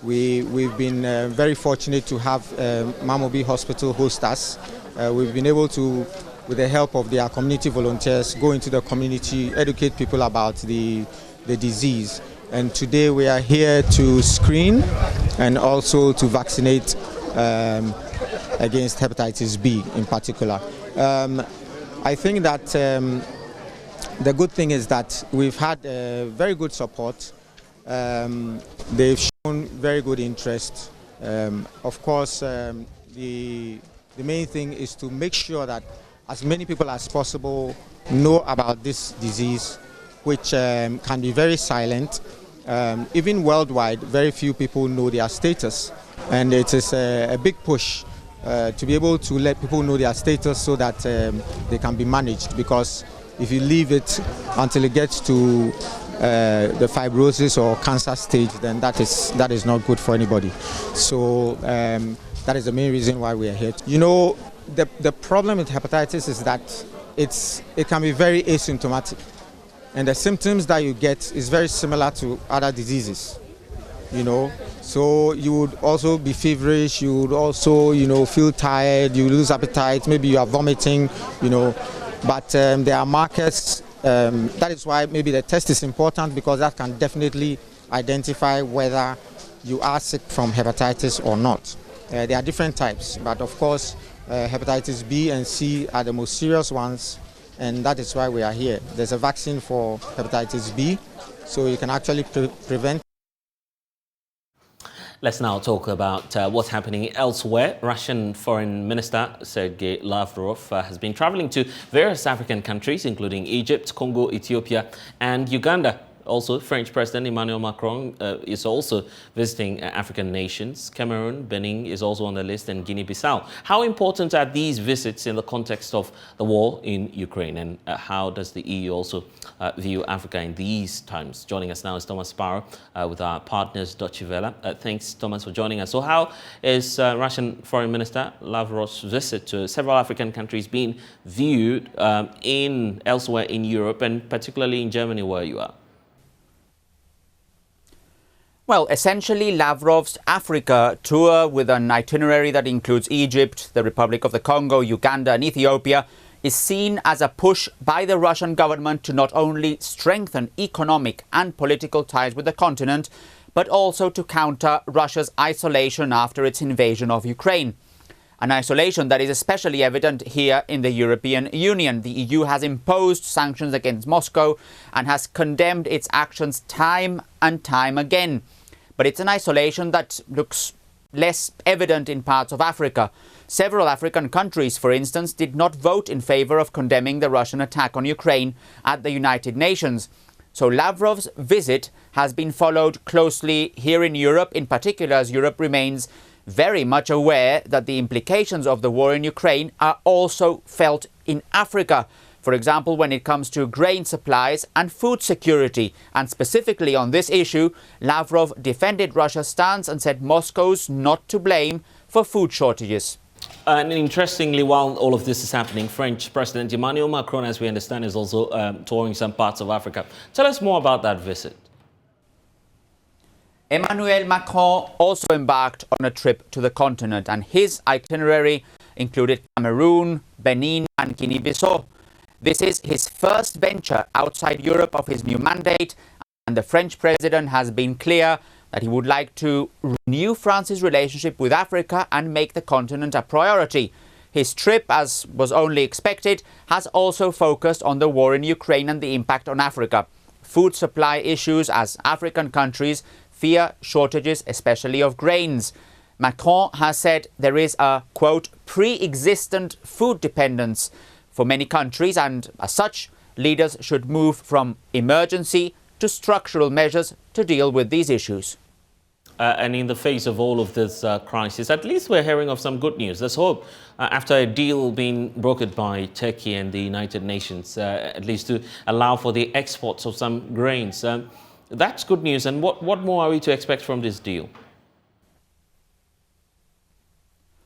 We've been very fortunate to have Mamobi Hospital host us. We've been able to, with the help of their community volunteers, go into the community, educate people about the disease. And today we are here to screen and also to vaccinate against hepatitis B in particular. I think that the good thing is that we've had very good support. They've shown very good interest. Of course, the main thing is to make sure that as many people as possible know about this disease, which can be very silent. Even worldwide, very few people know their status. And it is a big push to be able to let people know their status so that they can be managed. Because if you leave it until it gets to the fibrosis or cancer stage, then that is not good for anybody. So that is the main reason why we are here. You know, the problem with hepatitis is that it can be very asymptomatic. And the symptoms that you get is very similar to other diseases, you know. So you would also be feverish, you would also, you know, feel tired, you lose appetite, maybe you are vomiting, you know. But there are markers, that is why maybe the test is important, because that can definitely identify whether you are sick from hepatitis or not. There are different types, but of course, hepatitis B and C are the most serious ones. And that is why we are here. There's a vaccine for hepatitis B, so you can actually prevent. Let's now talk about what's happening elsewhere. Russian Foreign Minister Sergei Lavrov has been traveling to various African countries, including Egypt, Congo, Ethiopia, and Uganda, Also, French President Emmanuel Macron is also visiting African nations. Cameroon, Benin is also on the list, and Guinea-Bissau. How important are these visits in the context of the war in Ukraine, and how does the EU also view Africa in these times? Joining us now is Thomas Sparrow with our partners Deutsche Welle. Thanks, Thomas, for joining us. So how is Russian Foreign Minister Lavrov's visit to several African countries being viewed elsewhere in Europe, and particularly in Germany, where you are? Well, essentially, Lavrov's Africa tour, with an itinerary that includes Egypt, the Republic of the Congo, Uganda and Ethiopia, is seen as a push by the Russian government to not only strengthen economic and political ties with the continent, but also to counter Russia's isolation after its invasion of Ukraine. An isolation that is especially evident here in the European Union. The EU has imposed sanctions against Moscow and has condemned its actions time and time again. But it's an isolation that looks less evident in parts of Africa. Several African countries, for instance, did not vote in favor of condemning the Russian attack on Ukraine at the United Nations. So Lavrov's visit has been followed closely here in Europe, in particular as Europe remains very much aware that the implications of the war in Ukraine are also felt in Africa. For example, when it comes to grain supplies and food security. And specifically on this issue, Lavrov defended Russia's stance and said Moscow's not to blame for food shortages. And interestingly, while all of this is happening, French President Emmanuel Macron, as we understand, is also touring some parts of Africa. Tell us more about that visit. Emmanuel Macron also embarked on a trip to the continent, and his itinerary included Cameroon, Benin and Guinea-Bissau. This is his first venture outside Europe of his new mandate, and the French president has been clear that he would like to renew France's relationship with Africa and make the continent a priority. His trip, as was only expected, has also focused on the war in Ukraine and the impact on Africa. Food supply issues as African countries fear shortages, especially of grains. Macron has said there is a, quote, pre-existent food dependence for many countries, and as such, leaders should move from emergency to structural measures to deal with these issues. And in the face of all of this crisis, at least we're hearing of some good news. There's hope after a deal being brokered by Turkey and the United Nations, at least to allow for the exports of some grains. That's good news. And what more are we to expect from this deal?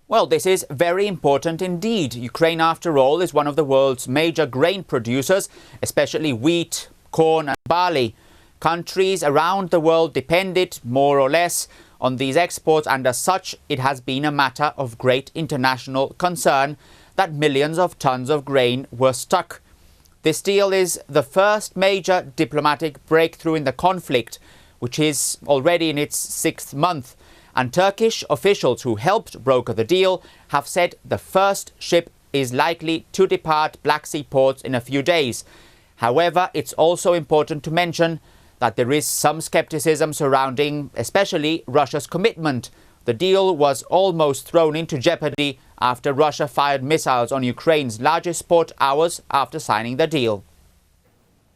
Well, this is very important indeed. Ukraine, after all, is one of the world's major grain producers, especially wheat, corn and barley. Countries around the world depended, more or less, on these exports, and as such, it has been a matter of great international concern that millions of tons of grain were stuck. This deal is the first major diplomatic breakthrough in the conflict, which is already in its 6th month. And Turkish officials who helped broker the deal have said the first ship is likely to depart Black Sea ports in a few days. However, it's also important to mention that there is some skepticism surrounding especially Russia's commitment. The deal was almost thrown into jeopardy after Russia fired missiles on Ukraine's largest port hours after signing the deal.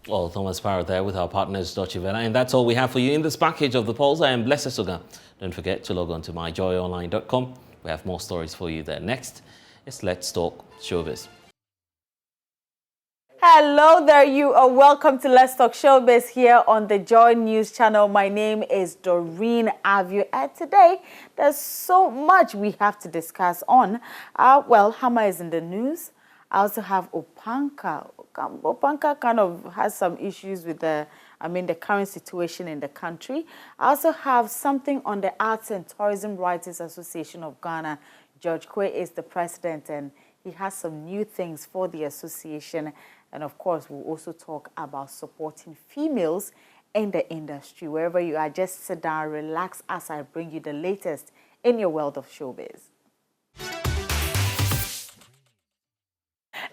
Well, Thomas Sparrow there with our partners Deutsche Welle. And that's all we have for you in this package of The Pulse. I am blessed Sogah. Don't forget to log on to myjoyonline.com. We have more stories for you there. Next is Let's Talk Showbiz. Hello there, you are welcome to Let's Talk Showbiz here on the Joy News channel. My name is Doreen Avio, and today there's so much we have to discuss on. Well, Hama is in the news. I also have Opanka. Opanka kind of has some issues with the current situation in the country. I also have something on the Arts and Tourism Writers Association of Ghana. George Kwe is the president, and he has some new things for the association. And of course, we'll also talk about supporting females in the industry. Wherever you are, just sit down, relax as I bring you the latest in your world of showbiz.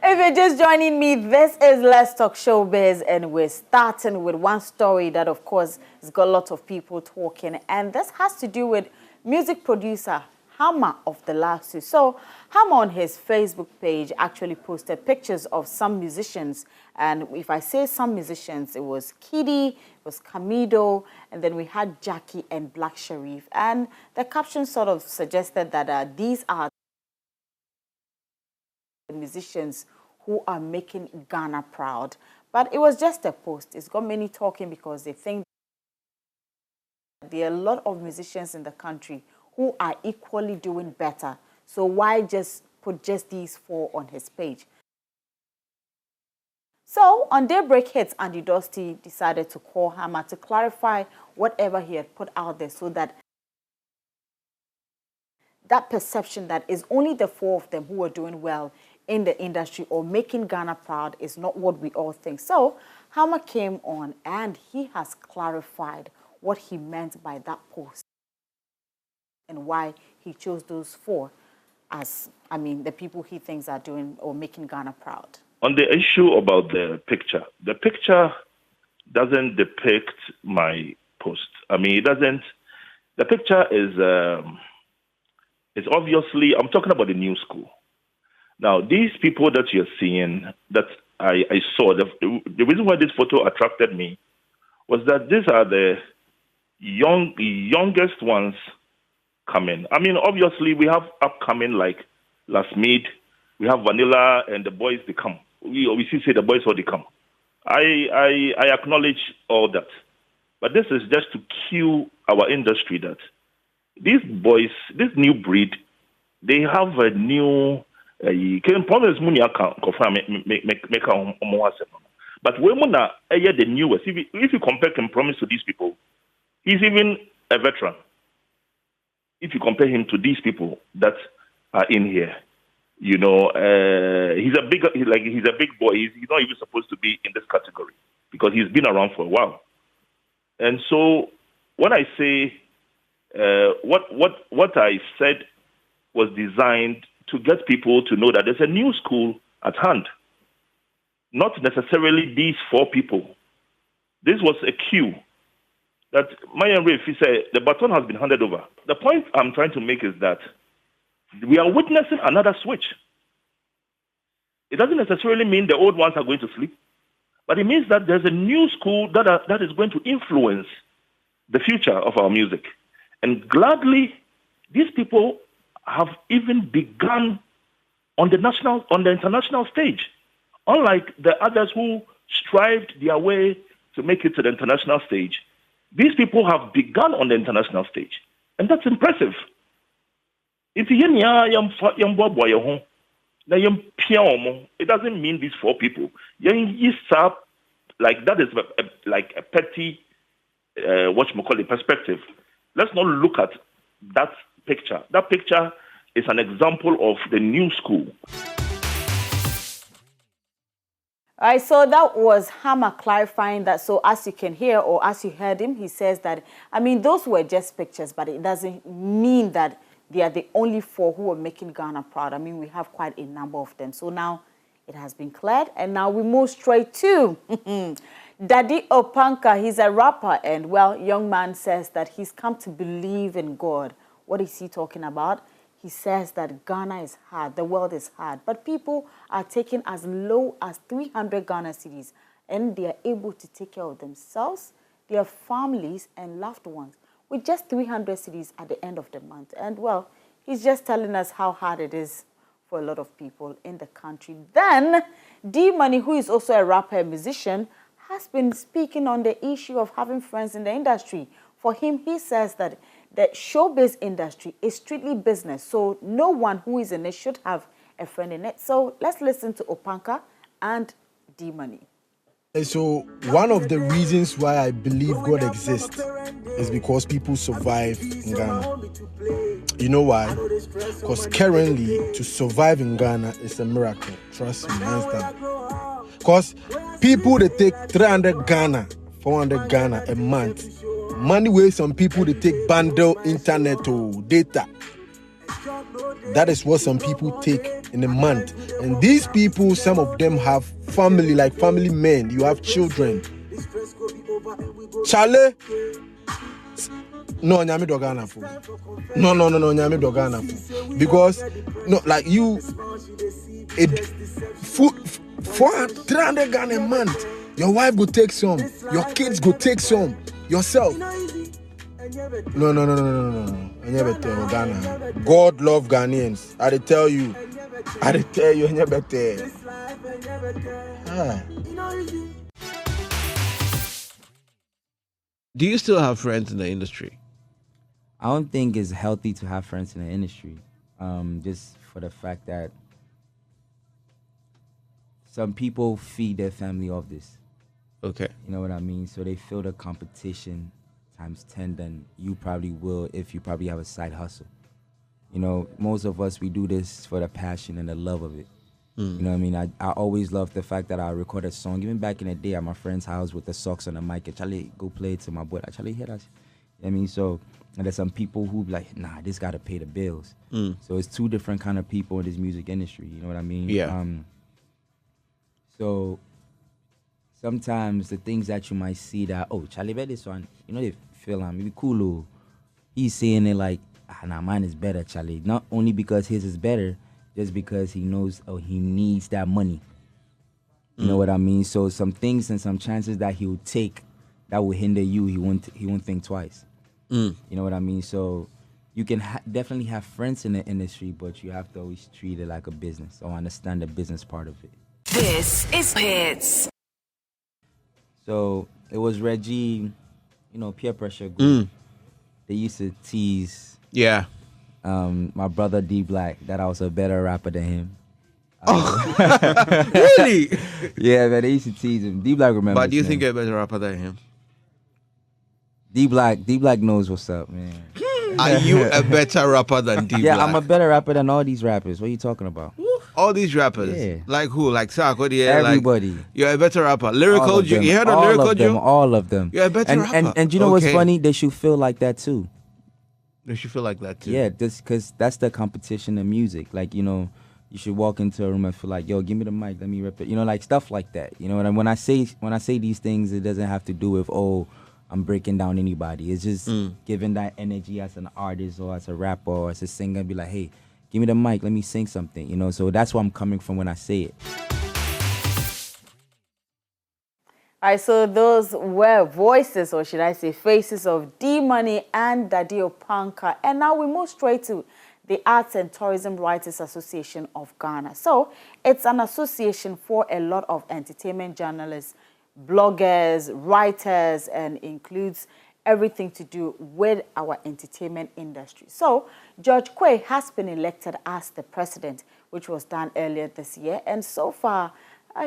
If you're just joining me, this is Let's Talk Showbiz, and we're starting with one story that, of course, has got a lot of people talking. And this has to do with music producer Hammer of the lawsuit. So Hammer on his Facebook page actually posted pictures of some musicians. And if I say some musicians, it was Kiddy, it was Camido, and then we had Jackie and Black Sharif. And the caption sort of suggested that these are the musicians who are making Ghana proud. But it was just a post. It's got many talking because they think there are a lot of musicians in the country who are equally doing better. So why just put just these 4 on his page? So on Daybreak Hits, Andy Dusty decided to call Hammer to clarify whatever he had put out there so that that perception that is only the 4 of them who are doing well in the industry or making Ghana proud is not what we all think. So Hammer came on and he has clarified what he meant by that post and why he chose those 4 as, the people he thinks are doing or making Ghana proud. On the issue about the picture doesn't depict my post. It doesn't. The picture is obviously, I'm talking about the new school. Now, these people that you're seeing, that I saw, the reason why this photo attracted me was that these are the youngest ones coming. Obviously, we have upcoming like Last Mid, we have Vanilla, and the boys, they come. We obviously say the boys or they come. I acknowledge all that. But this is just to cue our industry that these boys, this new breed, they have a new... but when the newest, if you compare Ken Promise to these people, he's even a veteran. If you compare him to these people that are in here, he's a big boy. He's not even supposed to be in this category because he's been around for a while. And so when I say what I said was designed to get people to know that there's a new school at hand. Not necessarily these 4 people. This was a cue that Mayan Refi said the baton has been handed over. The point I'm trying to make is that we are witnessing another switch. It doesn't necessarily mean the old ones are going to sleep, but it means that there's a new school that is going to influence the future of our music. And gladly, these people have even begun on the international stage. Unlike the others who strived their way to make it to the international stage, these people have begun on the international stage. And that's impressive. It doesn't mean these 4 people. Like that is like a petty, perspective. Let's not look at that picture. That picture is an example of the new school. All right, so that was Hammer clarifying that. So as you can hear, or as you heard him, he says that, those were just pictures, but it doesn't mean that they are the only 4 who are making Ghana proud. We have quite a number of them. So now it has been cleared, and now we move straight to Daddy Opanka. He's a rapper, and young man says that he's come to believe in God. What is he talking about? He says that Ghana is hard, the world is hard, but people are taking as low as 300 Ghana cedis, and they are able to take care of themselves, their families, and loved ones with just 300 cedis at the end of the month. And he's just telling us how hard it is for a lot of people in the country. Then, D-Money, who is also a rapper and musician, has been speaking on the issue of having friends in the industry. For him, he says that the showbiz industry is strictly business, so no one who is in it should have a friend in it. So let's listen to Opanka and D-Money. So one of the reasons why I believe God exists is because people survive in Ghana. You know why? Because currently, to survive in Ghana is a miracle. Trust me, hands down. Because people, they take 300 Ghana, 400 Ghana a month. Money where some people, they take bundle internet or data. That is what some people take in a month. And these people, some of them have family, like family men. You have children. Charlie, No, nyame do Ghana for. No, nyame do Ghana for. Because no, like you, it food for 300 Ghana a month. Your wife go take some. Your kids go take some. Yourself. No. I never tell Ghana. God love Ghanaians. I tell you. I never tell. Do you still have friends in the industry? I don't think it's healthy to have friends in the industry. Just for the fact that some people feed their family off this. Okay. You know what I mean? So they feel the competition times 10 than you probably will if you probably have a side hustle. You know, most of us, we do this for the passion and the love of it. You know what I mean? I always loved the fact that I record a song. Even back in the day at my friend's house with the socks on the mic, and Charlie, go play it to my boy. Charlie, hear that? You know what I mean? So, and there's some people who be like, nah, this got to pay the bills. So it's two different kind of people in this music industry. You know what I mean? Yeah. So sometimes the things that you might see that, oh, Charlie, bet this one, you know, they feel maybe cool. He's saying it like, nah, mine is better, Charlie. Not only because his is better, just because he knows, he needs that money. You know what I mean? So some things and some chances that he will take that will hinder you, he won't think twice. You know what I mean? So you can definitely have friends in the industry, but you have to always treat it like a business or understand the business part of it. This is Hits. So it was Reggie, peer pressure group. They used to tease. Yeah. My brother D Black, that I was a better rapper than him. Really? Yeah, man, they used to tease him. D Black remembers. But do you think you're a better rapper than him? D Black knows what's up, man. Are you a better rapper than D Black? Yeah, I'm a better rapper than all these rappers. What are you talking about? All these rappers? Yeah. Like who? Like Sogah? Everybody. Like, you're a better rapper. Lyrical Joe? You heard of Lyrical Joe? All of them. You're a better rapper. And you know what's funny? They should feel like that too. They should feel like that too. Yeah, because that's the competition in music. Like, you should walk into a room and feel like, yo, give me the mic, let me rip it. Like stuff like that. You know what I mean? When I say these things, it doesn't have to do with, I'm breaking down anybody. It's just giving that energy as an artist or as a rapper or as a singer. Be like, hey, give me the mic, let me sing something. So that's where I'm coming from when I say it. All right, so those were voices, or should I say faces, of D-Money and Daddy Opanka. And now we move straight to the Arts and Tourism Writers Association of Ghana. So it's an association for a lot of entertainment journalists, bloggers, writers, and includes everything to do with our entertainment industry. So George Quay has been elected as the president, which was done earlier this year. And so far,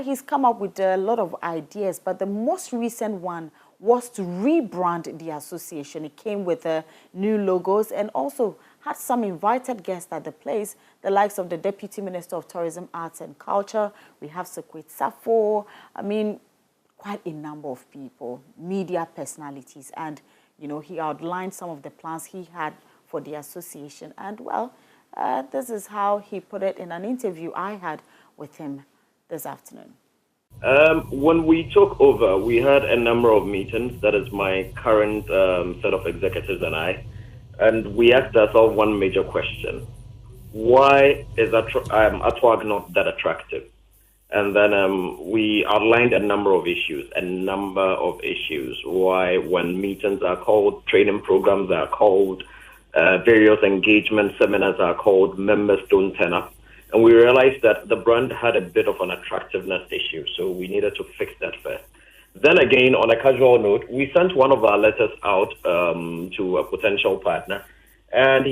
he's come up with a lot of ideas, but the most recent one was to rebrand the association. It came with new logos and also had some invited guests at the place, the likes of the Deputy Minister of Tourism, Arts and Culture. We have Sekwit Safo. Quite a number of people, media personalities. And, he outlined some of the plans he had for the association. And, this is how he put it in an interview I had with him this afternoon. When we took over, we had a number of meetings. That is my current set of executives and I. And we asked ourselves one major question. Why is Atwag not that attractive? And then we outlined a number of issues. Why, when meetings are called, training programs are called, various engagement seminars are called, members don't turn up. And we realized that the brand had a bit of an attractiveness issue, so we needed to fix that first. Then again, on a casual note, we sent one of our letters out to a potential partner. And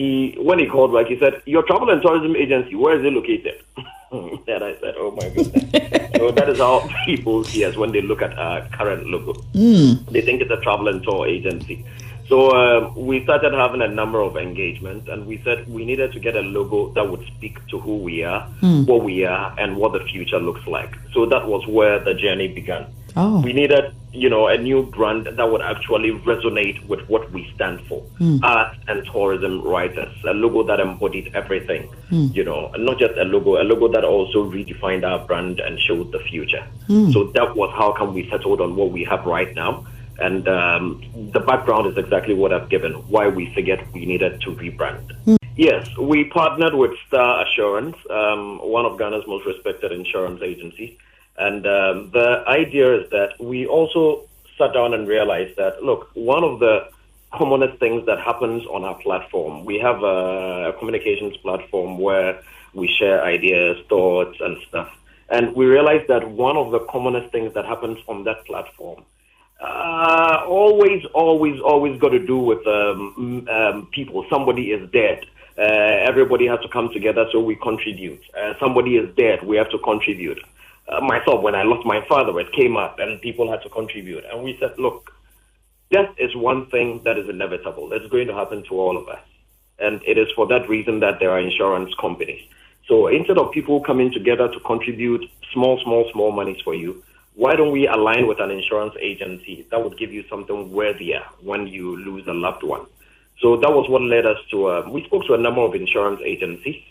when he called back, he said, your travel and tourism agency, where is it located? And I said, oh my goodness. So that is how people see us when they look at our current logo. They think it's a travel and tour agency. So we started having a number of engagements, and we said we needed to get a logo that would speak to who we are, what we are, and what the future looks like. So that was where the journey began. We needed, a new brand that would actually resonate with what we stand for, art and tourism writers, a logo that embodied everything, not just a logo that also redefined our brand and showed the future. So that was how come we settled on what we have right now. And the background is exactly what I've given, why we figured we needed to rebrand. Yes, we partnered with Star Assurance, one of Ghana's most respected insurance agencies. And the idea is that we also sat down and realized that, look, one of the commonest things that happens on our platform, we have a communications platform where we share ideas, thoughts, and stuff. And we realized that one of the commonest things that happens on that platform always got to do with people. Somebody is dead. Everybody has to come together, so we contribute. Somebody is dead. We have to contribute. Myself, when I lost my father, it came up and people had to contribute. And we said, look, death is one thing that is inevitable. It's going to happen to all of us. And it is for that reason that there are insurance companies. So instead of people coming together to contribute small monies for you, why don't we align with an insurance agency that would give you something worthier when you lose a loved one? So that was what led us to, we spoke to a number of insurance agencies.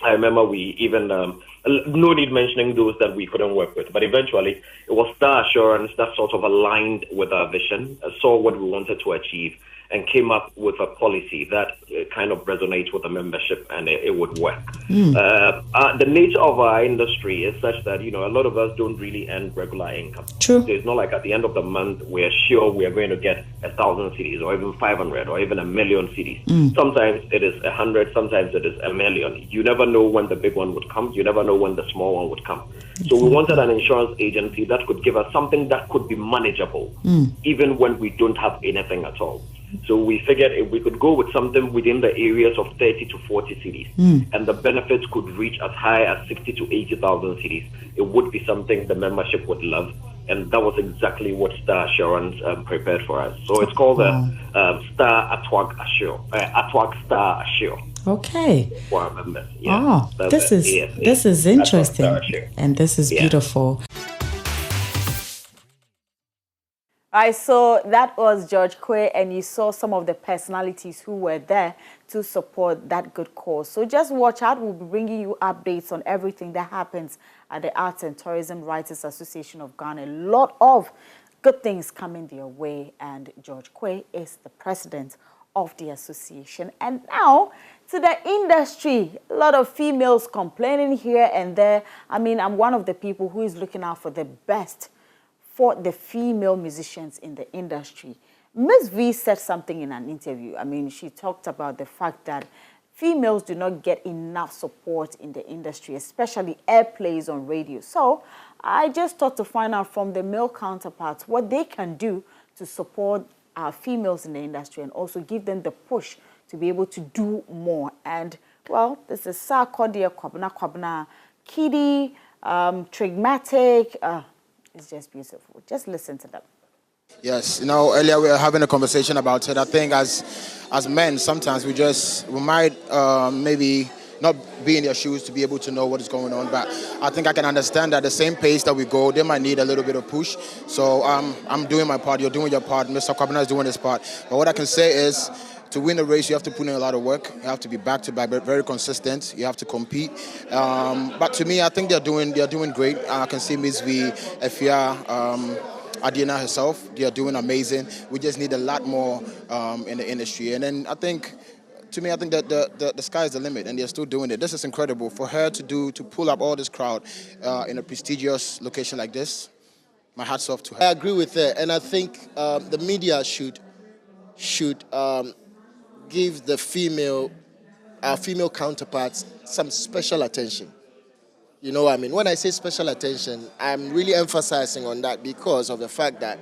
I remember we even, no need mentioning those that we couldn't work with, but eventually it was Star Assurance that sort of aligned with our vision, saw what we wanted to achieve, and came up with a policy that kind of resonates with the membership, and it would work. The nature of our industry is such that, you know, a lot of us don't really earn regular income. True. So it's not like at the end of the month we're sure we are going to get 1,000 cedis or even 500 or even 1 million cedis. Sometimes it is 100, sometimes it is 1 million. You never know when the big one would come. You never know when the small one would come. So we wanted an insurance agency that could give us something that could be manageable, even when we don't have anything at all. So we figured if we could go with something within the areas of 30 to 40 cities, and the benefits could reach as high as 60 to 80,000 cities, it would be something the membership would love. And that was exactly what Star Assurance prepared for us. So it's called the Star Atwag Assure, Atwag Star Assure. Okay. For our members. Yeah. Oh, this is interesting, and this is beautiful. Right, so that was George Quay, and you saw some of the personalities who were there to support that good cause. So just watch out. We'll be bringing you updates on everything that happens at the Arts and Tourism Writers Association of Ghana. A lot of good things coming their way, and George Quay is the president of the association. And now to the industry. A lot of females complaining here and there. I mean, I'm one of the people who is looking out for the best for the female musicians in the industry. Ms. V said something in an interview. I mean, she talked about the fact that females do not get enough support in the industry, especially airplays on radio. So I just thought to find out from the male counterparts what they can do to support our females in the industry and also give them the push to be able to do more. And, well, this is Sarkodia, Kwabna, Kiddy, Trigmatic. It's just beautiful. Just listen to them. Yes, you know, earlier we were having a conversation about it. I think as men, sometimes we might maybe not be in their shoes to be able to know what is going on. But I think I can understand that the same pace that we go, they might need a little bit of push. So I'm doing my part. You're doing your part. Mr. Kwabena is doing his part. But what I can say is, to win a race, you have to put in a lot of work. You have to be back-to-back, very consistent. You have to compete. But to me, I think they're doing great. I can see Ms. V, Efia, Adina herself. They are doing amazing. We just need a lot more in the industry. And then I think that the sky is the limit, and they're still doing it. This is incredible for her to pull up all this crowd in a prestigious location like this. My hats off to her. I agree with her, and I think the media should give our female counterparts some special attention. You know what I mean? When I say special attention, I'm really emphasizing on that because of the fact that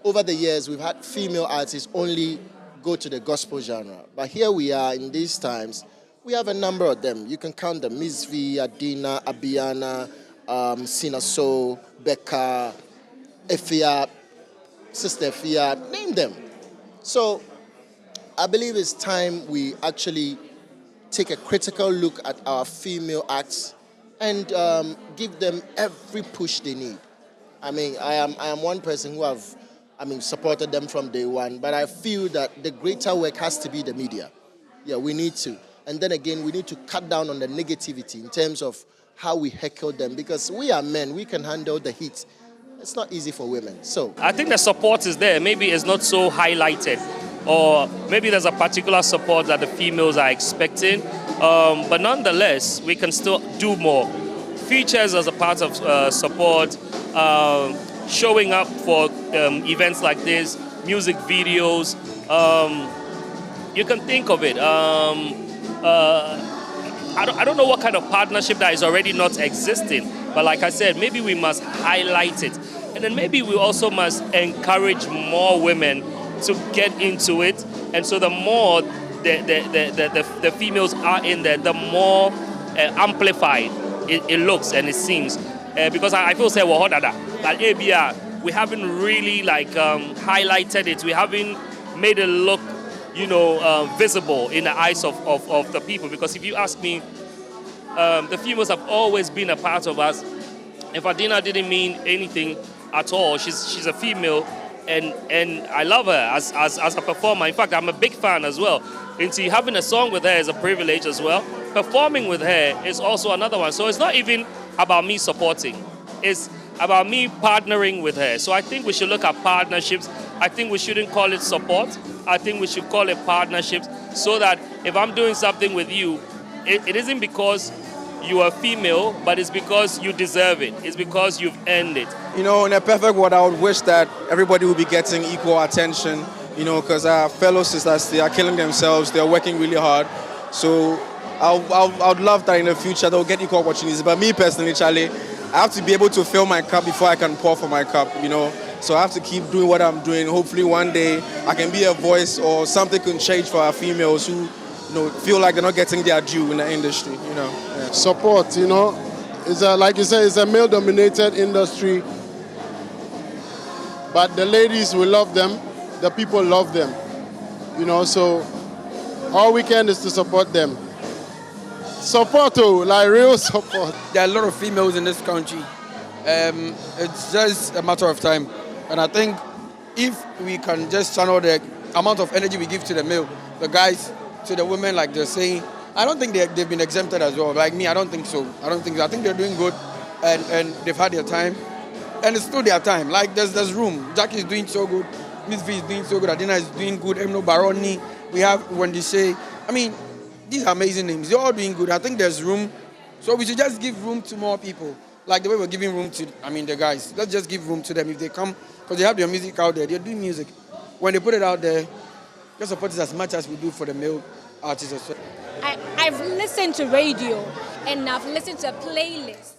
over the years we've had female artists only go to the gospel genre. But here we are in these times, we have a number of them. You can count them: Ms. V, Adina, Abiana, Sina So, Becca, Efia, Sister Efia, name them. So I believe it's time we actually take a critical look at our female acts and give them every push they need. I mean, I am one person who supported them from day one, but I feel that the greater work has to be the media. Yeah, we need to. And then again, we need to cut down on the negativity in terms of how we heckle them, because we are men, we can handle the heat. it's not easy for women. So I think the support is there. Maybe it's not so highlighted, or maybe there's a particular support that the females are expecting. But nonetheless, we can still do more. Features as a part of support, showing up for events like this, music videos. You can think of it. I don't know what kind of partnership that is already not existing, but like I said, maybe we must highlight it. And then maybe we also must encourage more women to get into it. And so the more the females are in there, the more amplified it looks and it seems. Because I feel say, we haven't really highlighted it. We haven't made it look, visible in the eyes of the people. Because if you ask me, the females have always been a part of us. If Adina didn't mean anything at all, she's a female, and I love her as a performer. In fact, I'm a big fan as well. And see, having a song with her is a privilege as well. Performing with her is also another one. So it's not even about me supporting. It's about me partnering with her. So I think we should look at partnerships. I think we shouldn't call it support. I think we should call it partnerships, so that if I'm doing something with you, it isn't because you are female, but it's because you deserve it. It's because you've earned it. In a perfect world, I would wish that everybody would be getting equal attention, because our fellow sisters, they are killing themselves. They're working really hard. So I would love that in the future they'll get equal opportunities. But me personally, Charlie, I have to be able to fill my cup before I can pour for my cup, So I have to keep doing what I'm doing. Hopefully one day I can be a voice, or something can change for our females who feel like they're not getting their due in the industry, Yeah. Support, it's like you said, it's a male-dominated industry. But the ladies, we love them. The people love them. So all we can is to support them. Support, real support. There are a lot of females in this country. It's just a matter of time. And I think if we can just channel the amount of energy we give to the male, the guys, to the women, like they're saying, I don't think they've been exempted as well. Like me, I don't think so. I think they're doing good, and they've had their time. And it's still their time. Like there's room. Jackie is doing so good. Miss V is doing so good. Adina is doing good. Emno Baroni. We have Wendy Shea. These are amazing names. They're all doing good. I think there's room. So we should just give room to more people. Like the way we're giving room to, the guys. Let's just give room to them if they come. Because they have their music out there. They're doing music. When they put it out there, just support it as much as we do for the male artists as well. I've listened to radio and I've listened to a playlist